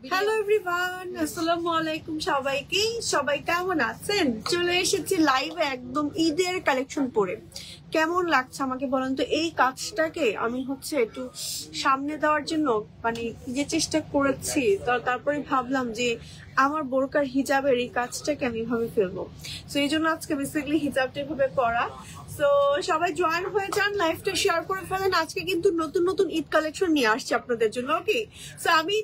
Hello everyone, আসসালামু আলাইকুম সবাইকে। সবাই কেমন আছেন? চলে এসেছি লাইভে একদম ঈদের কালেকশন পরে। কেমন লাগছে আমাকে বলেন তো? এই কাজটাকে আমি একটু সামনে দেওয়ার জন্য মানে যে চেষ্টা করেছি, তারপরে ভাবলাম যে আমার বোরকার হিজাবের এই কাজটাকে আমি এভাবে ফেলবো। তো এই জন্য আজকে বেসিক্যালি হিজাবটা এভাবে করা। তো সবাই জয়েন হয়ে যান, লাইভটা শেয়ার করে ফেলেন। আজকে কিন্তু নতুন নতুন ঈদ কালেকশন নিয়ে আসছি আপনাদের জন্য। ওকে, তো আমি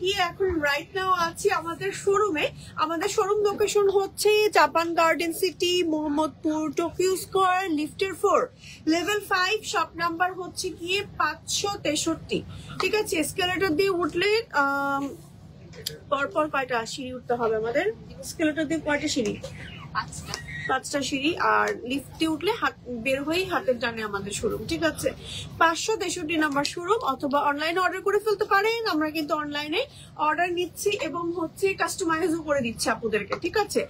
গিয়ে এখন রাইট নাও আছি আমাদের শোরুমে। আমাদের শোরুম লোকেশন হচ্ছে Japan Garden City, Mohammadpur, Tokyo square, লিফটের 4, লেভেল 5, শপ নাম্বার হচ্ছে গিয়ে 563। ঠিক আছে, এসকেলেটর দিয়ে উঠলে পরপর কয়টা সিঁড়ি উঠতে হবে আমাদের? এসকেলেটর দিয়ে কয়টা সিঁড়ি? 5টা সিঁড়ি। আর লিফটে উঠলে বের হয়েই হাতের ডানে আমাদের শোরুম। ঠিক আছে, 563 নাম্বার শোরুম। অথবা অনলাইনে অর্ডার করে ফেলতে পারেন। আমরা কিন্তু অনলাইনে অর্ডার নিচ্ছি এবং কাস্টমাইজও করে দিচ্ছি আপনাদেরকে। ঠিক আছে,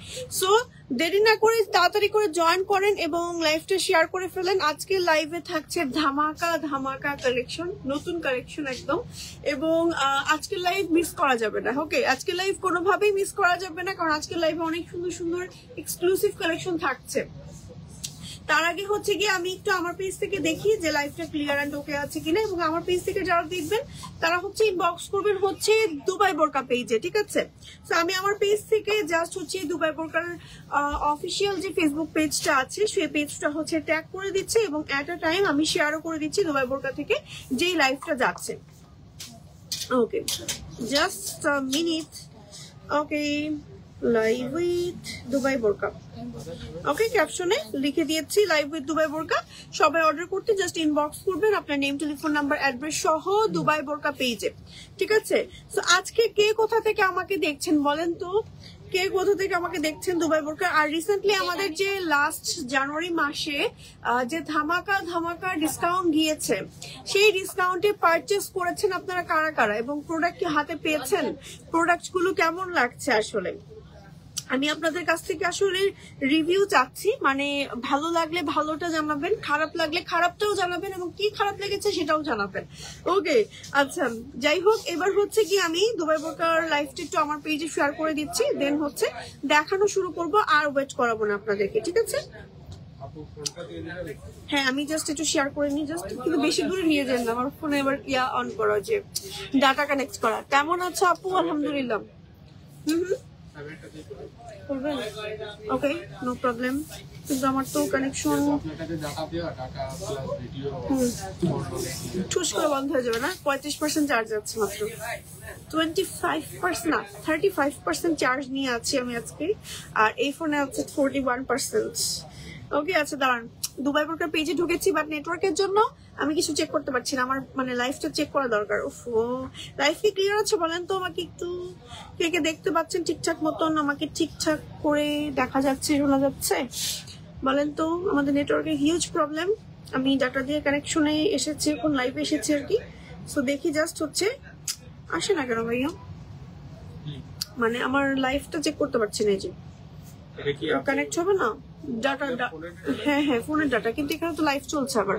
সো দেরি না করে তাড়াতাড়ি করে জয়েন করেন এবং লাইভটা শেয়ার করে ফেলেন। আজকে লাইভে থাকছে ধামাকা ধামাকা কালেকশন, নতুন কালেকশন একদম। এবং আজকের লাইভ মিস করা যাবে না। ওকে, আজকের লাইভ কোনোভাবেই মিস করা যাবে না, কারণ আজকের লাইভে অনেক সুন্দর সুন্দর এক্সক্লুসিভ কালেকশন থাকছে। তার আগে গিয়ে আমি একটু আমার পেজ থেকে দেখি যে লাইভটা ক্লিয়ার এন্ড ওকে আছে কিনা। এবং আমার পেজ থেকে যারা দেখবেন তারা ইনবক্স করবেন দুবাই বোরকা পেজে। ঠিক আছে, তো আমি আমার পেজ থেকে জাস্ট দুবাই বোরকার অফিসিয়াল যে ফেসবুক পেজটা আছে সেই পেজটা ট্যাগ করে দিচ্ছে এবং এট আ টাইম আমি শেয়ারও করে দিচ্ছি দুবাই বোরকা থেকে যেই লাইভটা যাচ্ছে। Okay, just a minute. Okay, live with Dubai বোরকা। ওকে, ক্যাপশনে লিখে দিয়েছি লাইভ উইথ দুবাই বোরকা। সবাই অর্ডার করতে জাস্ট ইনবক্স করবেন আপনার নেম, টেলিফোন নাম্বার, অ্যাড্রেস সহ দুবাই বোরকা পেজে। ঠিক আছে, তো আজকে কে কোথা থেকে আমাকে দেখছেন বলেন তো? কে কোথা থেকে আমাকে দেখছেন দুবাই বোরকা? আর রিসেন্টলি আমাদের যে লাস্ট জানুয়ারি মাসে যে ধামাকা ধামাকা ডিসকাউন্ট গিয়েছে, সেই ডিসকাউন্টে পারচেস করেছেন আপনারা কারা কারা এবং প্রোডাক্ট কি হাতে পেয়েছেন? প্রোডাক্ট গুলো কেমন লাগছে? আসলে আমি আপনাদের কাছ থেকে রিভিউ চাচ্ছি। মানে ভালো লাগলে ভালোটা জানাবেন, খারাপ লাগলে খারাপটাও জানাবেন এবং কি খারাপ লেগেছে সেটাও জানাবেন। ওকে, আচ্ছা, যাই হোক, এবার কি আমি দুবাই বোরকার লাইভটা একটু আমার পেজে শেয়ার করে দিচ্ছি, দেন দেখানো শুরু করব। আর ওয়েট করাবো না আপনাদেরকে। ঠিক আছে, হ্যাঁ, আমি জাস্ট একটু শেয়ার করে নিই, জাস্ট কিন্তু বেশি দূরে নিয়ে যান না। আমার ফোনে এবার অন করা, যে ডাটা কানেক্ট করা। কেমন আছো আপু? আলহামদুলিল্লাহ। করবেন? ওকে, নো প্রবলেম। কিন্তু আমার তো কানেকশন ঠুস করে বন্ধ হয়ে যাবে না? 35% চার্জ আছে মাত্র, 25% না 35% চার্জ নিয়ে আছি আমি আজকে। আর এই ফোনে আছে 41%। ওকে, আচ্ছা দাঁড়ান, দুবাই বোরকার পেজে ঢুকেছি, বাট নেটওয়ার্কের জন্য আমি কিছু চেক করতে পারছি না। আমার মানে লাইভটা চেক করা দরকার। লাইভ কি ক্লিয়ার আছে বলেন তো আমাকে একটু? কে কে দেখতে পাচ্ছেন ঠিকঠাক মতন? আমাকে ঠিকঠাক করে দেখা যাচ্ছে, শোনা যাচ্ছে? বলেন তো। আমাদের নেটওয়ার্কের হিউজ প্রবলেম। আমি ডাটা দিয়ে কানেকশনে এসেছি, এখন লাইভে এসেছি আর কি। সো দেখি জাস্ট আসে না কেন ভাইয়া? মানে আমার লাইভটা চেক করতে পারছি না, এই যে কানেক্ট হবে না ডাটা। হ্যাঁ হ্যাঁ, ফোনের ডাটা, কিন্তু এখানে তো লাইভ চলছে। আবার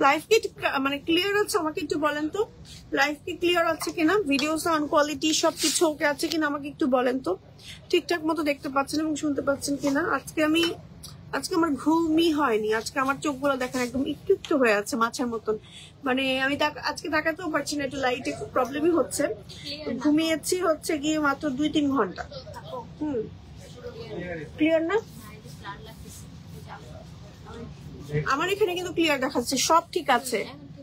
লাইভ কি মানে ক্লিয়ার আছে? আমাকে একটু বলেন তো লাইভ কি ক্লিয়ার আছে কিনা, ভিডিও সাউন্ড কোয়ালিটি সবকিছু ওকে আছে কিনা আমাকে একটু বলেন তো। ঠিকঠাক মতো দেখতে পাচ্ছেন এবং শুনতে পাচ্ছেন কিনা? আজকে আমার ঘুমই হয়নি। আজকে আমার চোখগুলো দেখেন একদম একটু একটু হয়ে আছে মাছের মতন। মানে আমি আজকে তাকাতেও পারছি না, একটু লাইটে খুব প্রবলেমই হচ্ছে। ঘুমিয়েছি গিয়ে মাত্র 2-3 ঘন্টা। ক্লিয়ার না? আমার এখানে কিন্তু ক্লিয়ার দেখাচ্ছে, সব ঠিক আছে।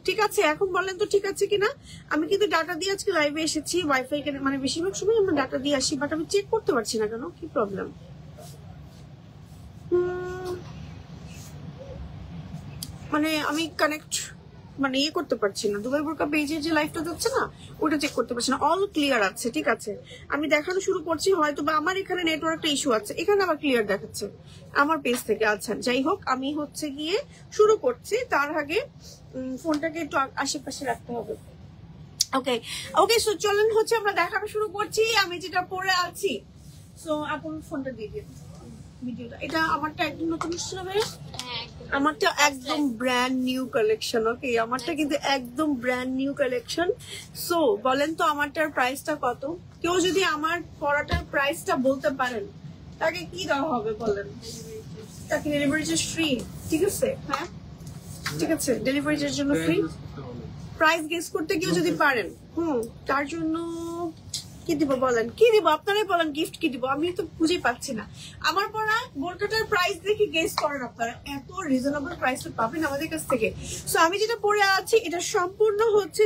ঠিক আছে, এখন বলেন তো ঠিক আছে কিনা? আমি কিন্তু ডাটা দিয়ে আজকে লাইভে এসেছি, ওয়াইফাই মানে বেশিরভাগ সময় আমরা ডাটা দিয়ে আসি, বাট আমি চেক করতে পারছি না কেন, কি প্রবলেম? মানে আমি কানেক্ট করতে পারছি না। দুবাই বোরকা পেজের যে লাইভটা যাচ্ছে না, ওটা চেক করতে পারছি না। অল ক্লিয়ার আছে, ঠিক আছে। আমি দেখানো শুরু করছি, হয়তো বা আমার এখানে নেটওয়ার্কটা ইস্যু আছে। এখানে আবার ক্লিয়ার দেখাচ্ছে আমার পেজ থেকে। আচ্ছা, যাই হোক, আমি গিয়ে শুরু করছি। তার আগে ফোনটাকে একটু আশেপাশে রাখতে হবে। ওকে ওকে, সো চলেন আমরা দেখানো শুরু করছি। আমি যেটা পরে আছি, সো আপনি ফোনটা দিয়ে দিন। ভিডিওটা এটা আমারটা একদম নতুন ছিল ভাই। আমারটা একদম ব্র্যান্ড নিউ কালেকশন। ওকে, আমারটা কিন্তু একদম ব্র্যান্ড নিউ কালেকশন। সো বলেন তো আমারটার প্রাইসটা কত? কেউ যদি আমার পরাটার প্রাইসটা বলতে পারেন তাকে কি দেওয়া হবে বলেন? তাকে ডেলিভারি চার্জ ফ্রি, ঠিক আছে? হ্যাঁ ঠিক আছে, ডেলিভারি চার্জের জন্য ফ্রি। প্রাইস গেস করতে কেউ যদি পারেন তার জন্য কি দিব বলেন? কি দিব আপনারাই বলেন, গিফট কি দিব? আমি তো বুঝে পাচ্ছি না। আমার পরা বোরকাটার প্রাইস দেখে গেস করেন আপনারা, এত রিজনেবল প্রাইসে পাবেন আমাদের কাছ থেকে। সো আমি যেটা পরে আছি এটা সম্পূর্ণ হচ্ছে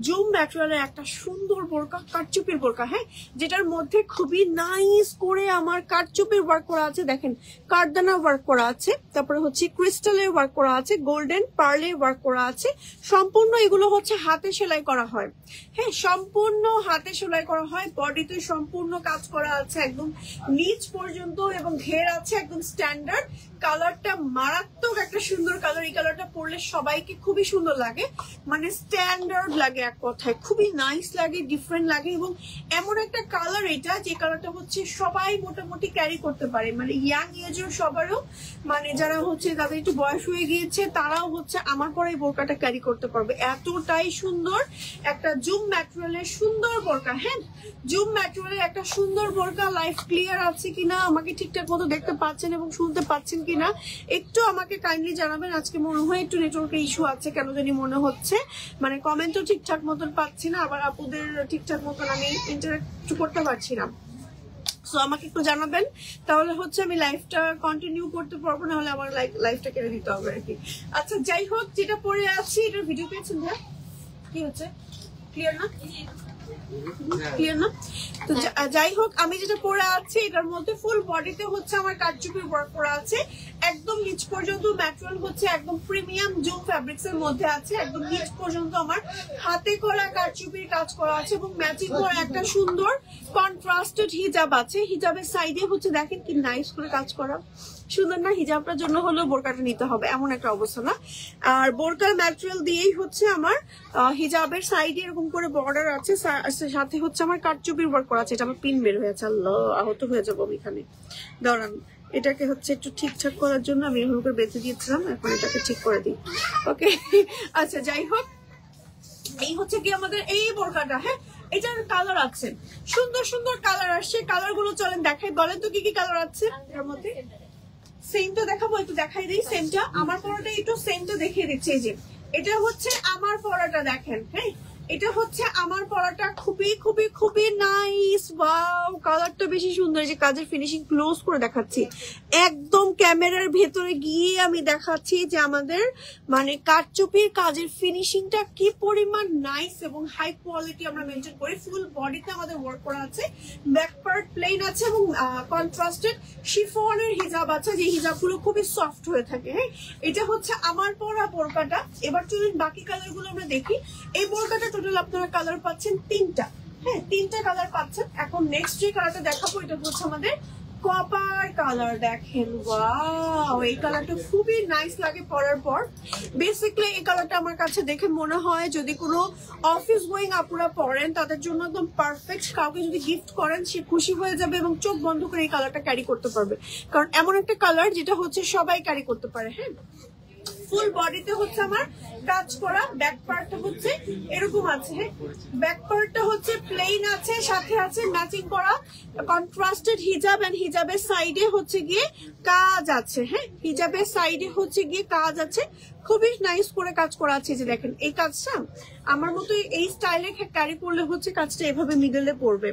জুম ম্যাটেরিয়ালের একটা সুন্দর বোরকা, কাটচুপির বোরকা, হ্যাঁ, যেটার মধ্যে খুবই নাইস করে আমার কাটচুপির ওয়ার্ক করা আছে। দেখেন কারদানা ওয়ার্ক করা আছে, তারপরে হচ্ছে ক্রিস্টালের ওয়ার্ক করা আছে, গোল্ডেন পার্লের ওয়ার্ক করা আছে। সম্পূর্ণ এগুলো হচ্ছে হাতে সেলাই করা হয়, হ্যাঁ, সম্পূর্ণ হাতে সেলাই করা হয়। বডিতে সম্পূর্ণ কাজ করা আছে একদম নিচ পর্যন্ত, এবং ঘের আছে একদম স্ট্যান্ডার্ড। কালারটা মারাত্মক একটা সুন্দর কালার। এই কালারটা পরলে সবাইকে খুবই সুন্দর লাগে, মানে স্ট্যান্ডার্ড লাগে, এক কথায় খুবই নাইস লাগে, ডিফারেন্ট লাগে। এবং এমন একটা কালার এটা, যে কালারটা হচ্ছে সবাই মোটামুটি ক্যারি করতে পারে, মানে ইয়াং এজের সবারও, মানে যারা হচ্ছে তাদের একটু বয়স হয়ে গিয়েছে তারাও হচ্ছে আমার পরে এই বোরকাটা ক্যারি করতে পারবে। এতটাই সুন্দর একটা জুম ম্যাটেরিয়ালের সুন্দর বোরকা। হ্যাঁ, জুম ম্যাটেরিয়ালের একটা সুন্দর বোরকা। লাইফ ক্লিয়ার আছে কিনা, আমাকে ঠিকঠাক মতো দেখতে পাচ্ছেন এবং শুনতে পাচ্ছেন কিনা একটু আমাকে কাইন্ডলি জানাবেন। আজকে মনে হয় একটু নেটওয়ার্কের ইস্যু আছে, কেন জানি মনে হচ্ছে, মানে কমেন্টও ঠিকঠাক মতন পাচ্ছি না, আবার আপুদের ঠিকঠাক মতন আমি ইন্টারাক্ট করতে পারছি না। সো আমাকে একটু জানাবেন, তাহলে হচ্ছে আমি লাইফটা কন্টিনিউ করতে পারবো, না হলে আমার লাইফটা কেড়ে দিতে হবে আর কি। আচ্ছা যাই হোক, যেটা পরে আছি এটার ভিডিও পেয়েছেন ভাই? কি হচ্ছে, ক্লিয়ার না? ক্লিয়ার না? তো যাই হোক, আমি যেটা পরে আছি এটার মধ্যে ফুল বডিতে হচ্ছে আমার কাটচুপির ওয়ার্ক করা আছে, একদম নিচ পর্যন্ত। ম্যাটেরিয়াল হচ্ছে একদম প্রিমিয়াম জুম ফ্যাব্রিক্স এর মধ্যে আছে, একদম নিচ পর্যন্ত আমার হাতে করা কাটচুপির কাজ করা আছে, এবং ম্যাচিং করা একটা সুন্দর কন্ট্রাস্টেড হিজাব আছে। হিজাবের সাইডে হচ্ছে দেখেন কি নাইস করে কাজ করা, সুন্দর না? হিজাবটার জন্য হলেও বোরকাটা নিতে হবে, এমন একটা অবস্থা না? আর বোরকার ম্যাটেরিয়াল দিয়েই হচ্ছে আমার হিজাবের সাইডে এরকম করে বর্ডার আছে, সাথে হচ্ছে আমার কাটচুপির ওয়ার্ক করা আছে। এটা আমার পিন বের হয়েছে, আল্লাহ আহত হয়ে যাবো আমি এখানে। দাঁড়ান, এটাকে হচ্ছে একটু ঠিকঠাক করার জন্য আমি এরকম করে বেঁধে দিয়েছিলাম, এখন এটাকে ঠিক করে দিই। ওকে, আচ্ছা যাই হোক, এই হচ্ছে কি আমাদের এই বোরকাটা। হ্যাঁ, এটার কালার আছে, সুন্দর সুন্দর কালার আসছে। কালার গুলো চলেন দেখাই, বলেন তো কি কি কালার আছে এর মধ্যে। সেমটা দেখাবো, একটু দেখাই দিই সেমটা। আমার পরাটা একটু সেমটা দেখিয়ে দিচ্ছি। এই যে এটা হচ্ছে আমার পরাটা, দেখেন। হ্যাঁ, এটা হচ্ছে আমার পরাটা, খুবই খুবই খুবই নাইস। ওয়াও, কালারটা বেশি সুন্দর। যে কাজের ফিনিশিং ক্লোজ করে দেখাচ্ছি, একদম ক্যামেরার ভেতরে গিয়ে আমি দেখাচ্ছি যে আমাদের মানে কাটচুপির কাজের ফিনিশিংটা কি পরিমাণ নাইস এবং হাই কোয়ালিটি আমরা মেনটেন করি। ফুল বডিতে আমাদের ওয়ার্ক করা আছে, ব্যাক পার্ট প্লেন আছে, এবং কন্ট্রাস্টেড শিফনের হিজাব আছে, যে হিজাবগুলো খুবই সফট হয়ে থাকে। হ্যাঁ, এটা হচ্ছে আমার পরা বোরকাটা। এবার চলুন বাকি কালার গুলো আমরা দেখি। এই বোরকাটা টোটাল আপনারা কালার পাচ্ছেন তিনটা। হ্যাঁ, তিনটা কালার পাচ্ছেন। এখন নেক্সট যে কালারটা দেখাবো এটা হচ্ছে আমাদের কপার কালার। দেখেন, ওয়াও, এই কালারটা খুবই নাইস লাগে পরার পর। বেসিক্যালি এই কালারটা আমার কাছে দেখে মনে হয় যদি কোনো অফিস গোয়িং আপুরা পরেন তাদের জন্য একদম পারফেক্ট। কাউকে যদি গিফট করেন সে খুশি হয়ে যাবে এবং চোখ বন্ধ করে এই কালারটা ক্যারি করতে পারবে, কারণ এমন একটা কালার যেটা হচ্ছে সবাই ক্যারি করতে পারে। হ্যাঁ, ফুল বডিতে হচ্ছে আমার কাজ করা, ব্যাক পার্টটা হচ্ছে এরকম আছে। হ্যাঁ, ব্যাক পার্টটা হচ্ছে প্লেন আছে, সাথে আছে ম্যাচিং করা কন্ট্রাস্টেড হিজাব, এন্ড হিজাবের সাইডে হচ্ছে গিয়ে কাজ আছে। হ্যাঁ, হিজাবের সাইডে হচ্ছে গিয়ে কাজ আছে, খুবই নাইস করে কাজ করা আছে। যে দেখেন এই কাজটা আমার মতো এই স্টাইলে ক্যারি করলে হচ্ছে কাজটা এভাবে মিডলে পড়বে।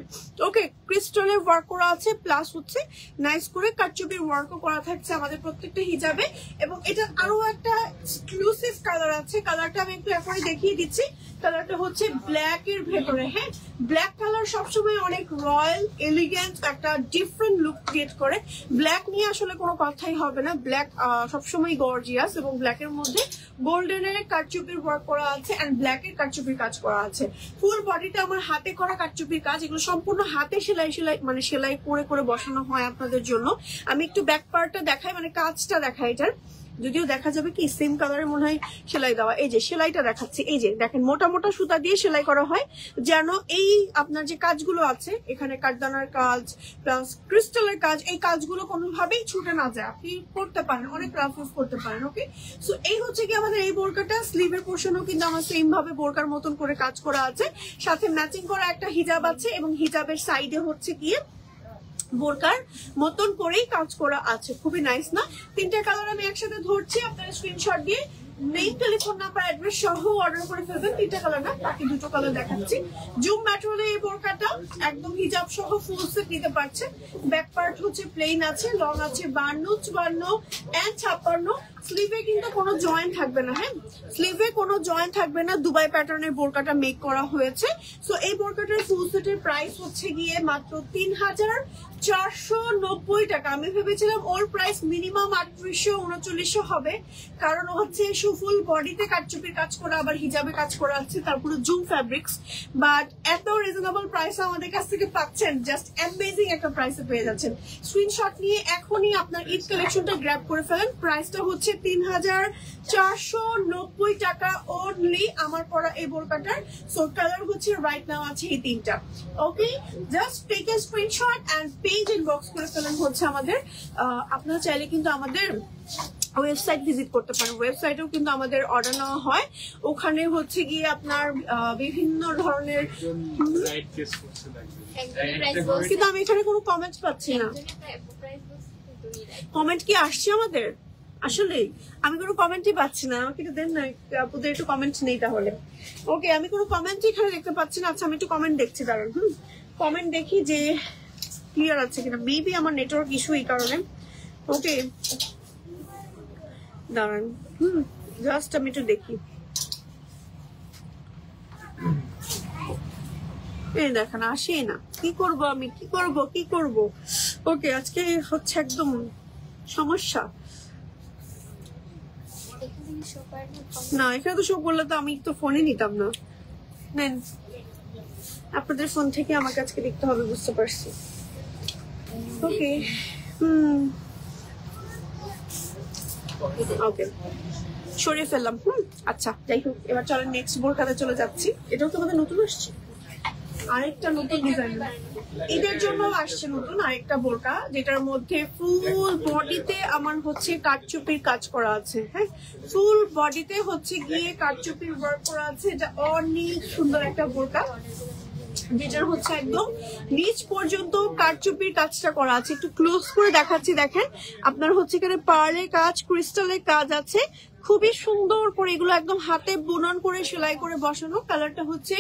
ওকে, ক্রিস্টালের ওয়ার্ক করা আছে, প্লাস হচ্ছে নাইস করে কাটচুপির ওয়ার্কও করা থাকছে আমাদের প্রত্যেকটা হিজাবে। এবং এটা আরো একটা এক্সক্লুসিভ কালার আছে, কালারটা আমি একটু এখনই দেখিয়ে দিচ্ছি। কালারটা হচ্ছে ব্ল্যাক এর ভেতরে। হ্যাঁ, ব্ল্যাক কালার সবসময় অনেক রয়্যাল এলিগেন্ট একটা ডিফারেন্ট লুক ক্রিয়েট করে। ব্ল্যাক নিয়ে আসলে কোনো কথাই হবে না, ব্ল্যাক সবসময় গর্জিয়াস। এবং ব্ল্যাকের মধ্যে গোল্ডেনের কাটচুপির ওয়ার্ক করা আছে, এন্ড ব্ল্যাকের কাটচুপির কাজ করা আছে। ফুল বডিটা আমার হাতে করা কাটচুপির কাজ, এগুলো সম্পূর্ণ হাতে সেলাই মানে সেলাই করে করে বসানো হয় আপনাদের জন্য। আমি একটু ব্যাক পার্টটা দেখাই, মানে কাজটা দেখাই। এটার যদিও দেখা যাবে কি সেম কালারের মনে হয় সেলাই দেওয়া। এই যে সেলাইটা দেখাচ্ছি, এই যে দেখেন মোটা মোটা সুতা দিয়ে সেলাই করা হয়, যেন এই আপনার যে কাজগুলো আছে এখানে কাঠদানার কাজ প্লাস ক্রিস্টালের কাজ, এই কাজগুলো কোনোভাবেই ছুটে না যায়, আপনি করতে পারেন, অনেক রাফ ইউজ করতে পারেন। ওকে, সো এই হচ্ছে কি আমাদের এই বোরকাটা। স্লিভের পোর্শনও কিন্তু আমার সেম ভাবে বোরকার মতন করে কাজ করা আছে, সাথে ম্যাচিং করা একটা হিজাব আছে এবং হিজাবের সাইডে হচ্ছে গিয়ে বোরকার মতন করেই কাজ করা আছে। খুবই নাইস না? তিনটা কালার আমি একসাথে ধরছি, আপনারা স্ক্রিনশট দিয়ে নেম, টেলিফোন নাম্বার, অ্যাড্রেস সহ অর্ডার করে ফেলবেন। তিনটা কালার না, বাকি দুটো কালার দেখাচ্ছি। জুম ম্যাটেরিয়ালের এই বোরকাটা একদম হিজাব সহ ফুল সেট নিতে পারছে। ব্যাক পার্ট হচ্ছে প্লেন আছে, লং আছে 52, 54 এন্ড 56। স্লিভে কিন্তু কোনো জয়েন্ট থাকবে না। হ্যাঁ, স্লিভে কোনো জয়েন্ট থাকবে না। দুবাই প্যাটার্নের বোরকাটা মেক করা হয়েছে। সো এই বোরকাটার ফুল সেটের প্রাইস হচ্ছে গিয়ে মাত্র 3490 টাকা। আমি ভেবেছিলাম ওর প্রাইস মিনিমাম 3800 3900 হবে, কারণ হচ্ছে ফুল বডিতে কাটচুপির কাজ করা, আবার হিজাবে কাজ করা আছে, তারপরে জুম ফ্যাব্রিক্স। বাট এত রিজনেবল প্রাইস আমাদের কাছ থেকে পাচ্ছেন, জাস্ট অ্যামেজিং একটা প্রাইসে পেয়ে যাচ্ছেন। স্ক্রিনশট নিয়ে এখনই আপনার ঈদ কালেকশনটা গ্র্যাব করে ফেলেন। প্রাইসটা হচ্ছে 3490 টাকা অনলি আমার পরা এই বোরকাটার। সো কালার হচ্ছে রাইট নাও আছে এই তিনটা। Okay, just take a screenshot and page inbox করে ফেলেন হচ্ছে আমাদের। আপনারা চাইলে কিন্তু আমাদের ওয়েবসাইট ভিজিট করতে পারেন, ওয়েবসাইটেও কিন্তু আমাদের অর্ডার নেওয়া হয়। ওখানে হচ্ছে গিয়ে আপনার বিভিন্ন ধরনের, কিন্তু আমি এখানে কোনো কমেন্ট পাচ্ছি না। কমেন্ট কি আসছে আমাদের? আসলে আমি কোনো কমেন্টই পাচ্ছি না, আমাকে একটু দেন না, আপনাদের একটু কমেন্ট নেই তাহলে। ওকে, আমি কোনো কমেন্ট এখানে দেখতে পাচ্ছি না। আচ্ছা, আমি একটু কমেন্ট দেখছি, দাঁড়ান। কমেন্ট দেখি যে ক্লিয়ার আছে কিনা। মেবি আমার নেটওয়ার্ক ইস্যু এই কারণে। ওকে দাঁড়ান, জাস্ট আমি একটু দেখি। এই দেখেন আসেই না, কি করব আমি, কি করব। ওকে, আজকে হচ্ছে একদম সমস্যা। না, এখানে তো শো করলে তো আমি তো ফোনে নিতাম না। নেন, আপনাদের ফোন থেকে আমার কাছে দেখতে হবে, বুঝতে পারছি। ওকে, ওকে সরিয়ে ফেললাম। আচ্ছা, যাই হোক, এবার চলেন নেক্সট বোরকাতে চলে যাচ্ছি। এটাও তো আমাদের নতুন আসছে, আরেকটা নতুন ডিজাইন ঈদের জন্য আসছে নতুন আরেকটা বোরকা, যেটার মধ্যে ফুল বডিতে আমার হচ্ছে কাঠচুপির কাজ করা আছে। হ্যাঁ, ফুল বডিতে হচ্ছে গিয়ে কাঠচুপির ওয়ার্ক করা আছে। এটা অনেক সুন্দর একটা বোরকা, যেটার হচ্ছে একদম নিচ পর্যন্ত কারচুপির কাজটা করা আছে। একটু ক্লোজ করে দেখাচ্ছি, দেখেন আপনার হচ্ছে এখানে পার্লের কাজ, ক্রিস্টালের কাজ আছে, খুবই সুন্দর করে এগুলো একদম হাতে বুনন করে সেলাই করে বসানো। কালারটা হচ্ছে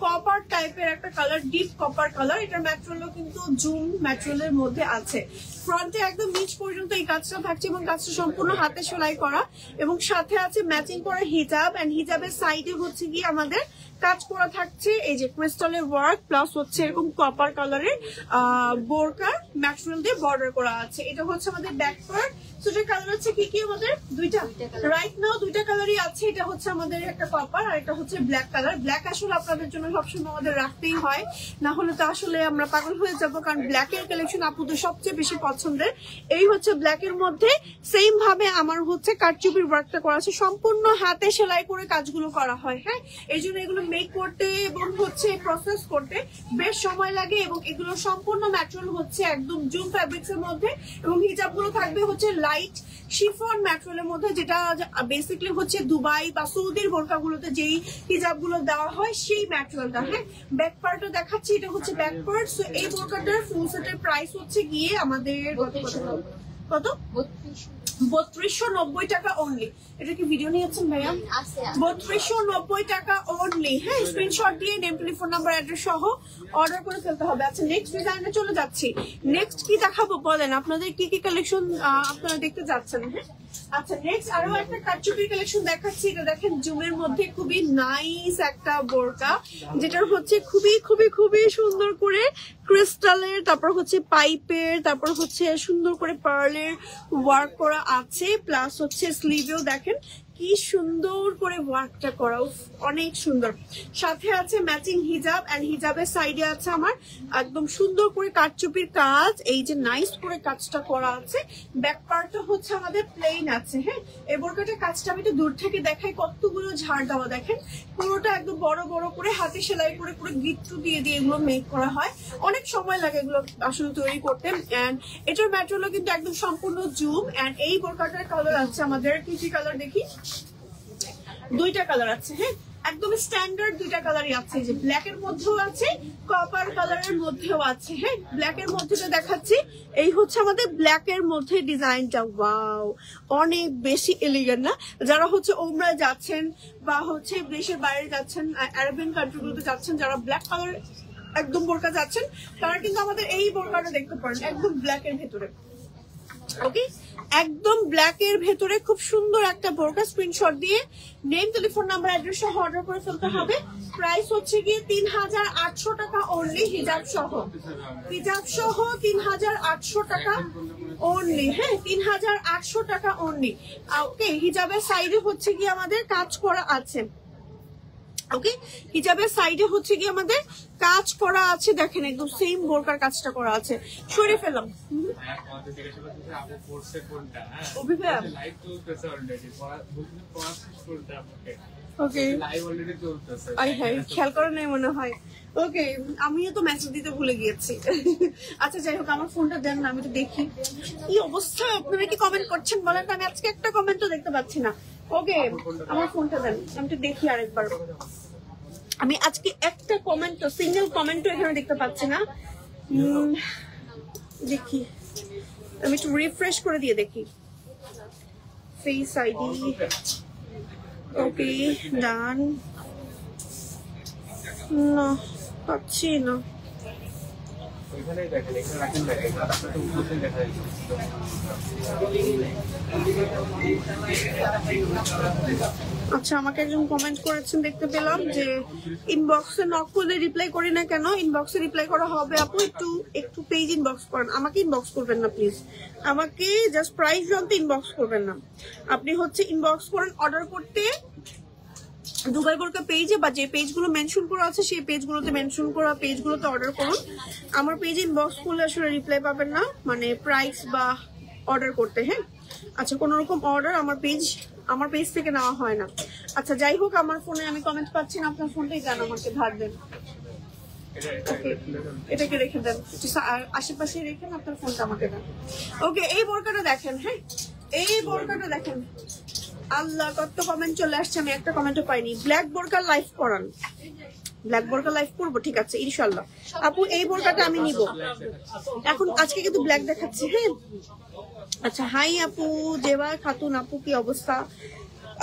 কপার টাইপের একটা কালার, ডিপ কপার কালার। এটার ম্যাটেরিয়ালও কিন্তু জুম ম্যাটেরিয়ালের মধ্যে আছে। ফ্রন্টে একদম নিচ পর্যন্ত এই কাজটা থাকছে এবং কাজটা সম্পূর্ণ হাতে সেলাই করা, এবং সাথে আছে ম্যাচিং করা হিজাব, এন্ড হিজাবের সাইডে হচ্ছে গিয়ে আমাদের কাজ করা থাকছে এই যে ক্রিস্টালের ওয়ার্ক, প্লাস হচ্ছে এরকম কপার কালারের বোরকার ম্যাটেরিয়াল দিয়ে বর্ডার করা আছে। এটা হচ্ছে আমাদের ব্যাক পার্ট। সেটার কালার হচ্ছে কি কি আমাদের দুইটা, রাইট নাও দুইটা কালারই আছে। এটা হচ্ছে আমাদের একটা কপার আর এটা হচ্ছে ব্ল্যাক কালার। ব্ল্যাক আসলে আপনাদের জন্য সবসময় আমাদের রাখতেই হয়, না হলে তো আসলে আমরা পাগল হয়ে যাবো, কারণ ব্ল্যাকের কালেকশন আপুদের সবচেয়ে বেশি পছন্দের। এই হচ্ছে ব্ল্যাকের মধ্যে সেম ভাবে আমার হচ্ছে কারচুপির ওয়ার্কটা করা আছে, সম্পূর্ণ হাতে সেলাই করে কাজগুলো করা হয়। হ্যাঁ, এই জন্য এগুলো মেক করতে এবং হচ্ছে প্রসেস করতে বেশ সময় লাগে, এবং এগুলো সম্পূর্ণ ম্যাটেরিয়াল হচ্ছে একদম জুম ফ্যাব্রিক্স এর মধ্যে, এবং হিজাবগুলো থাকবে হচ্ছে লাইট শিফন ম্যাটেরিয়ালের মধ্যে, যেটা বেসিক্যালি হচ্ছে দুবাই বা সৌদির বোরকাগুলোতে যেই হিজাবগুলো দেওয়া হয় সেই ম্যাটেরিয়ালটা। হ্যাঁ, ব্যাক পার্টও দেখাচ্ছি, এটা হচ্ছে ব্যাক পার্ট। সো এই বোরকাটার ফুল সেটের প্রাইস হচ্ছে গিয়ে আমাদের কত 3290 টাকা অনলি। এটা কি ভিডিও নিয়েছেন ভাইয়া? 3290 টাকা অনলি। হ্যাঁ, স্ক্রিনশট দিয়ে নেম, টেলিফোন নাম্বার, অ্যাড্রেস সহ অর্ডার করে ফেলতে হবে। আচ্ছা, নেক্সট ডিজাইনে চলে যাচ্ছি। নেক্সট কি দেখাবো বলেন, আপনাদের কি কি কালেকশন আপনারা দেখতে যাচ্ছেন? হ্যাঁ, আচ্ছা, নেক্সট আরো একটা কারচুপির কালেকশন দেখাচ্ছি। এটা দেখেন জুমের মধ্যে খুবই নাইস একটা বোরকা, যেটার হচ্ছে খুবই খুবই খুবই সুন্দর করে ক্রিস্টালের, তারপর হচ্ছে পাইপের, তারপর হচ্ছে সুন্দর করে পার্লের ওয়ার্ক করা আছে, প্লাস হচ্ছে স্লিভেও দেখেন কি সুন্দর করে ওয়ার্কটা করা, অনেক সুন্দর। সাথে আছে ম্যাচিং হিজাব, এন্ড হিজাবের সাইডে আছে আমার একদম সুন্দর করে কারচুপির কাজ, এই যে নাইস করে কাজটা করা আছে। ব্যাক পার্টটা হচ্ছে আমাদের প্লেন আছে। হ্যাঁ, এই বোরকাটার কাজটা আমি একটু দূর থেকে দেখাই, কতগুলো ঝাড় দেওয়া দেখেন, পুরোটা একদম বড় বড় করে হাতে সেলাই করে পুরো গিট্টু দিয়ে দিয়ে এগুলো মেক করা হয়। অনেক সময় লাগে এগুলো আসলে তৈরি করতে। এন্ড এটার ম্যাটেরিয়ালও কিন্তু একদম সম্পূর্ণ জুম। এন্ড এই বোরকাটার কালার আছে আমাদের কি কালার দেখি, দুইটা কালার আছে। হ্যাঁ, একদম স্ট্যান্ডার্ড দুইটা কালারই আছে, যে ব্ল্যাক এর মধ্যেও আছে, কপার কালারের মধ্যেও আছে। হ্যাঁ, ব্ল্যাক এর মধ্যে দেখাচ্ছি, এই হচ্ছে আমাদের ব্ল্যাক এর মধ্যে ডিজাইনটা। ওয়াও, অনেক বেশি এলিগেন্ট না? যারা হচ্ছে ওমরায় যাচ্ছেন বা হচ্ছে দেশের বাইরে যাচ্ছেন, আরবিয়ান কান্ট্রিগুলোতে যাচ্ছেন, যারা ব্ল্যাক কালার একদম বোরকা যাচ্ছেন, তারা কিন্তু আমাদের এই বোরকাটা দেখতে পারেন, একদম ব্ল্যাক এর ভেতরে। ওকে, একদম ব্ল্যাক এর ভেতরে খুব সুন্দর একটা বোরকা। স্ক্রিনশট দিয়ে নেম, টেলিফোন নাম্বার, অ্যাড্রেস সহ অর্ডার করে ফেলতে হবে। প্রাইস হচ্ছে গিয়ে 3800 টাকা অনলি, হিজাব সহ। হিজাব সহ 3800 টাকা অনলি। হ্যাঁ, 3800 টাকা অনলি। ওকে, হিজাবের সাইডে হচ্ছে গিয়ে আমাদের কাজ করা আছে। ওকে, হিজাবের সাইডে হচ্ছে কি আমাদের কাজ করা আছে, দেখেন একদম সেম বোরকার কাজটা করা আছে। সরে ফেলাম। ওকে, খেয়াল করে নাই মনে হয়। ওকে, আমিও তো মেসেজ দিতে ভুলে গিয়েছি। আচ্ছা, যাই হোক, আমার ফোনটা দেন না, আমি তো দেখি কি অবস্থা। আপনারা কি কমেন্ট করছেন বলেন? আমি আজকে একটা কমেন্টও দেখতে পাচ্ছি না। ওকে, আমার ফোনটা দেন, আমি তো দেখি আরেকবার। আমি আজকে একটা কমেন্টও, সিঙ্গেল কমেন্টও এখানে দেখতে পাচ্ছি না। দেখি, আমি একটু রিফ্রেশ করে দিয়ে দেখি। ফেস আইডি, ওকে, ডান। না, পাচ্ছি না। আচ্ছা, আমাকে একজন কমেন্ট করেছেন, দেখতে পেলাম যে ইনবক্সে নক করলে রিপ্লাই করি না কেন। ইনবক্সে রিপ্লাই করা হবে আপু, একটু পেজ ইনবক্স করেন। আমাকে ইনবক্স করবেন না প্লিজ, আমাকে জাস্ট প্রাইস জানতে ইনবক্স করবেন না। আপনি হচ্ছে ইনবক্স করেন অর্ডার করতে দুবাই বোরকা পেজে, বা যে পেজগুলো মেনশন করা আছে সেই পেজগুলোতে, মেনশন করা পেজগুলোতে অর্ডার করুন। আমার পেজে ইনবক্স করলে আসলে রিপ্লাই পাবেন না, মানে প্রাইস বা অর্ডার করতে। হ্যাঁ, আচ্ছা, কোনো রকম অর্ডার আমার পেজ থেকে নেওয়া হয় না। আচ্ছা, যাই হোক, আমার ফোনে আমি কমেন্ট পাচ্ছি না, আপনার ফোনটাই দেন, আমাকে ধার দেন। এটাকে রেখে দেন, আশেপাশে রেখেন, আপনার ফোনটা আমাকে দেন। ওকে, এই বোরকাটা দেখেন। হ্যাঁ, এই বোরকাটা দেখেন। আল্লাহ, কত কমেন্ট চলে আসছে, আমি একটা কমেন্টও পাইনি। ব্ল্যাক বোরকা লাইভ করান, ব্ল্যাক বোরকা লাইভ করবো, ঠিক আছে ইনশাল্লাহ। আপু, এই বোরকাটা আমি নিব এখন, আজকে কিন্তু ব্ল্যাক দেখাচ্ছি। হ্যাঁ, আচ্ছা, হাই আপু, জেবা খাতুন আপু, কি অবস্থা?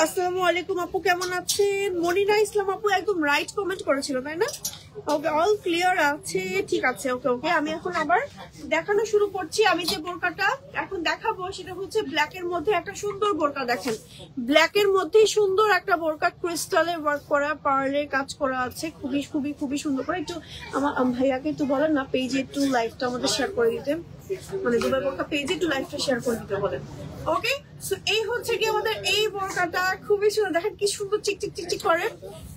আসসালামু আলাইকুম আপু, কেমন আছেন? মনিরা ইসলাম আপু একদম রাইট কমেন্ট করেছিল, তাই না? ওকে, অল ক্লিয়ার আছে, ঠিক আছে। ওকে ওকে, আমি এখন আবার দেখানো শুরু করছি। আমি যে বোরকাটা এখন দেখাবো সেটা হচ্ছে ব্ল্যাক এর মধ্যে একটা সুন্দর বোরকা। দেখেন, ব্ল্যাক এর মধ্যেই সুন্দর একটা বোরকা, ক্রিস্টালের ওয়ার্ক করা, পার্লের কাজ করা আছে, খুবই খুবই খুবই সুন্দর করে। একটু আমার ভাইয়াকে একটু বলেন না, পেজে একটু লাইভটা আমাদের শেয়ার করে দিতে, মানে দুবাই বোরকা পেজে একটু লাইভটা শেয়ার করে দিতে বলেন। ওকে, সো এই হচ্ছে কি আমাদের এই বোরকাটা, খুবই সুন্দর। দেখেন কি সুন্দর চিকচিক চিকচিক করে,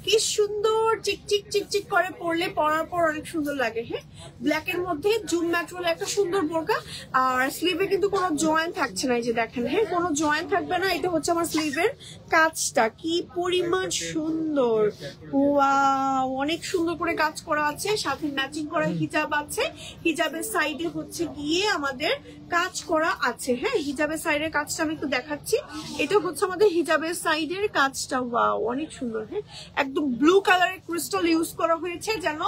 কি সুন্দর চিকচিক চিকচিক করে, পরলে পরার পর অনেক সুন্দর লাগে। হ্যাঁ, ব্ল্যাক এর মধ্যে জুম ম্যাটেরিয়াল একটা সুন্দর বোরকা। আর স্লিভে কিন্তু কোনো জয়েন্ট থাকছে না, এই যে দেখেন। হ্যাঁ, কোনো জয়েন্ট থাকবে না। এটা হচ্ছে আমার স্লিভের কাজটা, কি পরিমাণ সুন্দর। ওয়াও, অনেক সুন্দর করে কাজ করা আছে, সাথে ম্যাচিং করা হিজাব আছে। হিজাবের সাইডে হচ্ছে গিয়ে আমাদের কাজ করা আছে। হ্যাঁ, হিজাবের সাইডের কাজটা আমি একটু দেখাচ্ছি। এটা হচ্ছে আমাদের হিজাবের সাইডের কাজটা। ওয়াও, অনেক সুন্দর। হ্যাঁ, একদম ব্লু কালারের ক্রিস্টাল ইউজ করা হয়েছে, যেন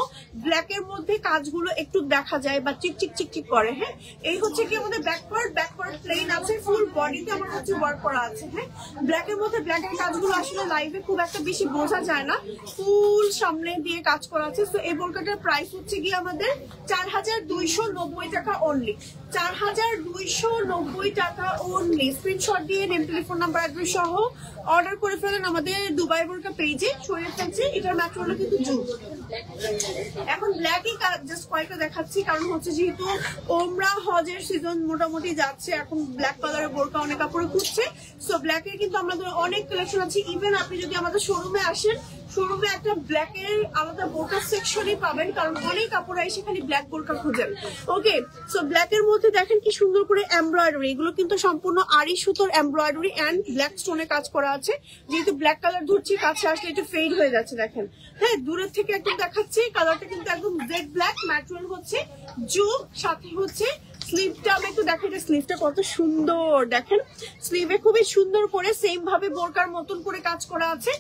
ব্ল্যাক এর মধ্যে কাজগুলো একটু দেখা যায় বা চিকচিক চিকচিক করে। হ্যাঁ, এই হচ্ছে কি আমাদের ব্যাক পার্ট প্লেন আছে, ফুল বডিতে আমার হচ্ছে ওয়ার্ক করা আছে। হ্যাঁ, ব্ল্যাক এর মধ্যে ব্ল্যাক এর কাজগুলো আসলে লাইভে খুব একটা বেশি বোঝা যায় না, ফুল সামনে দিয়ে কাজ করা আছে। তো এই বোরকাটার প্রাইস হচ্ছে গিয়ে আমাদের 4290 টাকা অনলি, 4290 টাকা অনলি। স্ক্রিনশট দিয়ে নেম, টেলিফোন নাম্বার, অ্যাড্রেস সহ অর্ডার করে ফেলেন আমাদের দুবাই বোরকা পেজে, সরিয়ে ফেলছি। এটার ম্যাটেরিয়ালটা কিন্তু জুম। এখন ব্ল্যাকই জাস্ট কয়েকটা দেখাচ্ছি, কারণ হচ্ছে যেহেতু ওমরা হজের সিজন মোটামুটি যাচ্ছে, এখন ব্ল্যাক কালারের বোরকা অনেক কাপড়ে খুঁজছে। সো ব্ল্যাকের কিন্তু আমাদের অনেক কালেকশন আছে। ইভেন আপনি যদি আমাদের শোরুমে আসেন, শোরুমে একটা ব্ল্যাকের আলাদা বোরকা সেকশনই পাবেন, কারণ অনেক কাপড় এসে খালি ব্ল্যাক বোরকা খুঁজেন। ওকে, সো ব্ল্যাকের মধ্যে দেখেন কি সুন্দর করে এমব্রয়ডারি, এগুলো কিন্তু সম্পূর্ণ আড়ি সুতোর এমব্রয়ডারি অ্যান্ড ব্ল্যাক স্টোনে কাজ করা আছে। যেহেতু ব্ল্যাক কালার ধরছি, কাছে আসলে একটু ফেড হয়ে যাচ্ছে দেখেন। হ্যাঁ, দূরের থেকে একদম দেখাচ্ছি, কালারটা কিন্তু একদম জেড ব্ল্যাক, ম্যাটেরিয়াল হচ্ছে জুম, সাথে হচ্ছে স্লিভটা আমি একটু দেখাই, স্লিভটা কত সুন্দর দেখেন। স্লিভে খুবই সুন্দর করে সেম ভাবে বোরকার মতন করে কাজ করা আছে,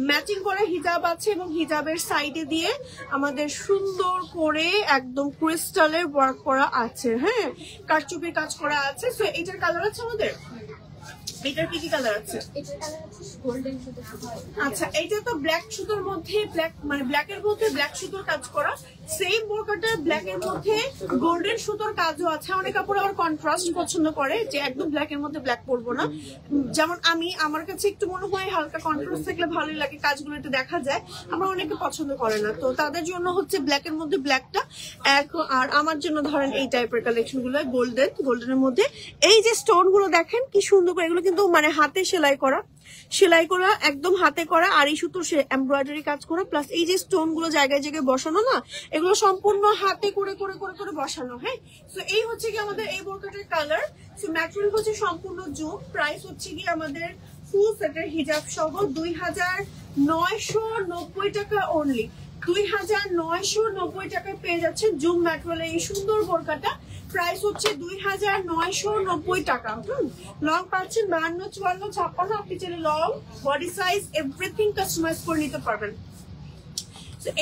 ম্যাচিং করা হিজাব আছে এবং হিজাবের সাইডে দিয়ে আমাদের সুন্দর করে একদম ক্রিস্টালের ওয়ার্ক করা আছে। হ্যাঁ, কারচুপির কাজ করা আছে। সো এটার কালার আছে আমাদের, এটার কি কি কালার আছে? আচ্ছা, এইটা তো ব্ল্যাক সুতোর মধ্যে ব্ল্যাক, মানে ব্ল্যাকের মধ্যে ব্ল্যাক সুতোর কাজ করা। সেম বোরকাটা ব্ল্যাকের মধ্যে গোল্ডেন সুতোর কাজও আছে। অনেক কাপড় আবার কন্ট্রাস্ট পছন্দ করে, যে একদম ব্ল্যাকের মধ্যে ব্ল্যাক পরবো না। যেমন আমি, আমার কাছে একটু মনে হয় হালকা কন্ট্রাস্ট থাকলে ভালোই লাগে, কাজগুলো একটু দেখা যায়। আমার অনেকে পছন্দ করে না, তো তাদের জন্য হচ্ছে ব্ল্যাকের মধ্যে ব্ল্যাকটা। আর আমার জন্য ধরেন এই টাইপের কালেকশন গুলো গোল্ডেনের মধ্যে এই যে স্টোন গুলো দেখেন কি সুন্দর করে, এগুলো কিন্তু মানে হাতে সেলাই করা একদম হাতে করা আড়ি সুতোর এমব্রয়ডারি কাজ করা, প্লাস এই যে স্টোন গুলো জায়গায় জায়গায় বসানো না, এগুলো সম্পূর্ণ হাতে করে করে করে করে বসানো। হ্যাঁ, তো এই হচ্ছে কি আমাদের এই বোরকাটার কালার। তো ম্যাটেরিয়াল হচ্ছে সম্পূর্ণ জুম। প্রাইস হচ্ছে কি আমাদের ফুল সেটের হিজাব সহ 2990 টাকা অনলি। 2990 টাকায় পেয়ে যাচ্ছে জুম ম্যাটেরিয়ালের এই সুন্দর বোরকাটা। প্রাইস হচ্ছে 2990 টাকা। লং পাচ্ছেন 52, 54, 56। আপনি চাইলে long, body size everything customize করে নিতে পারবেন।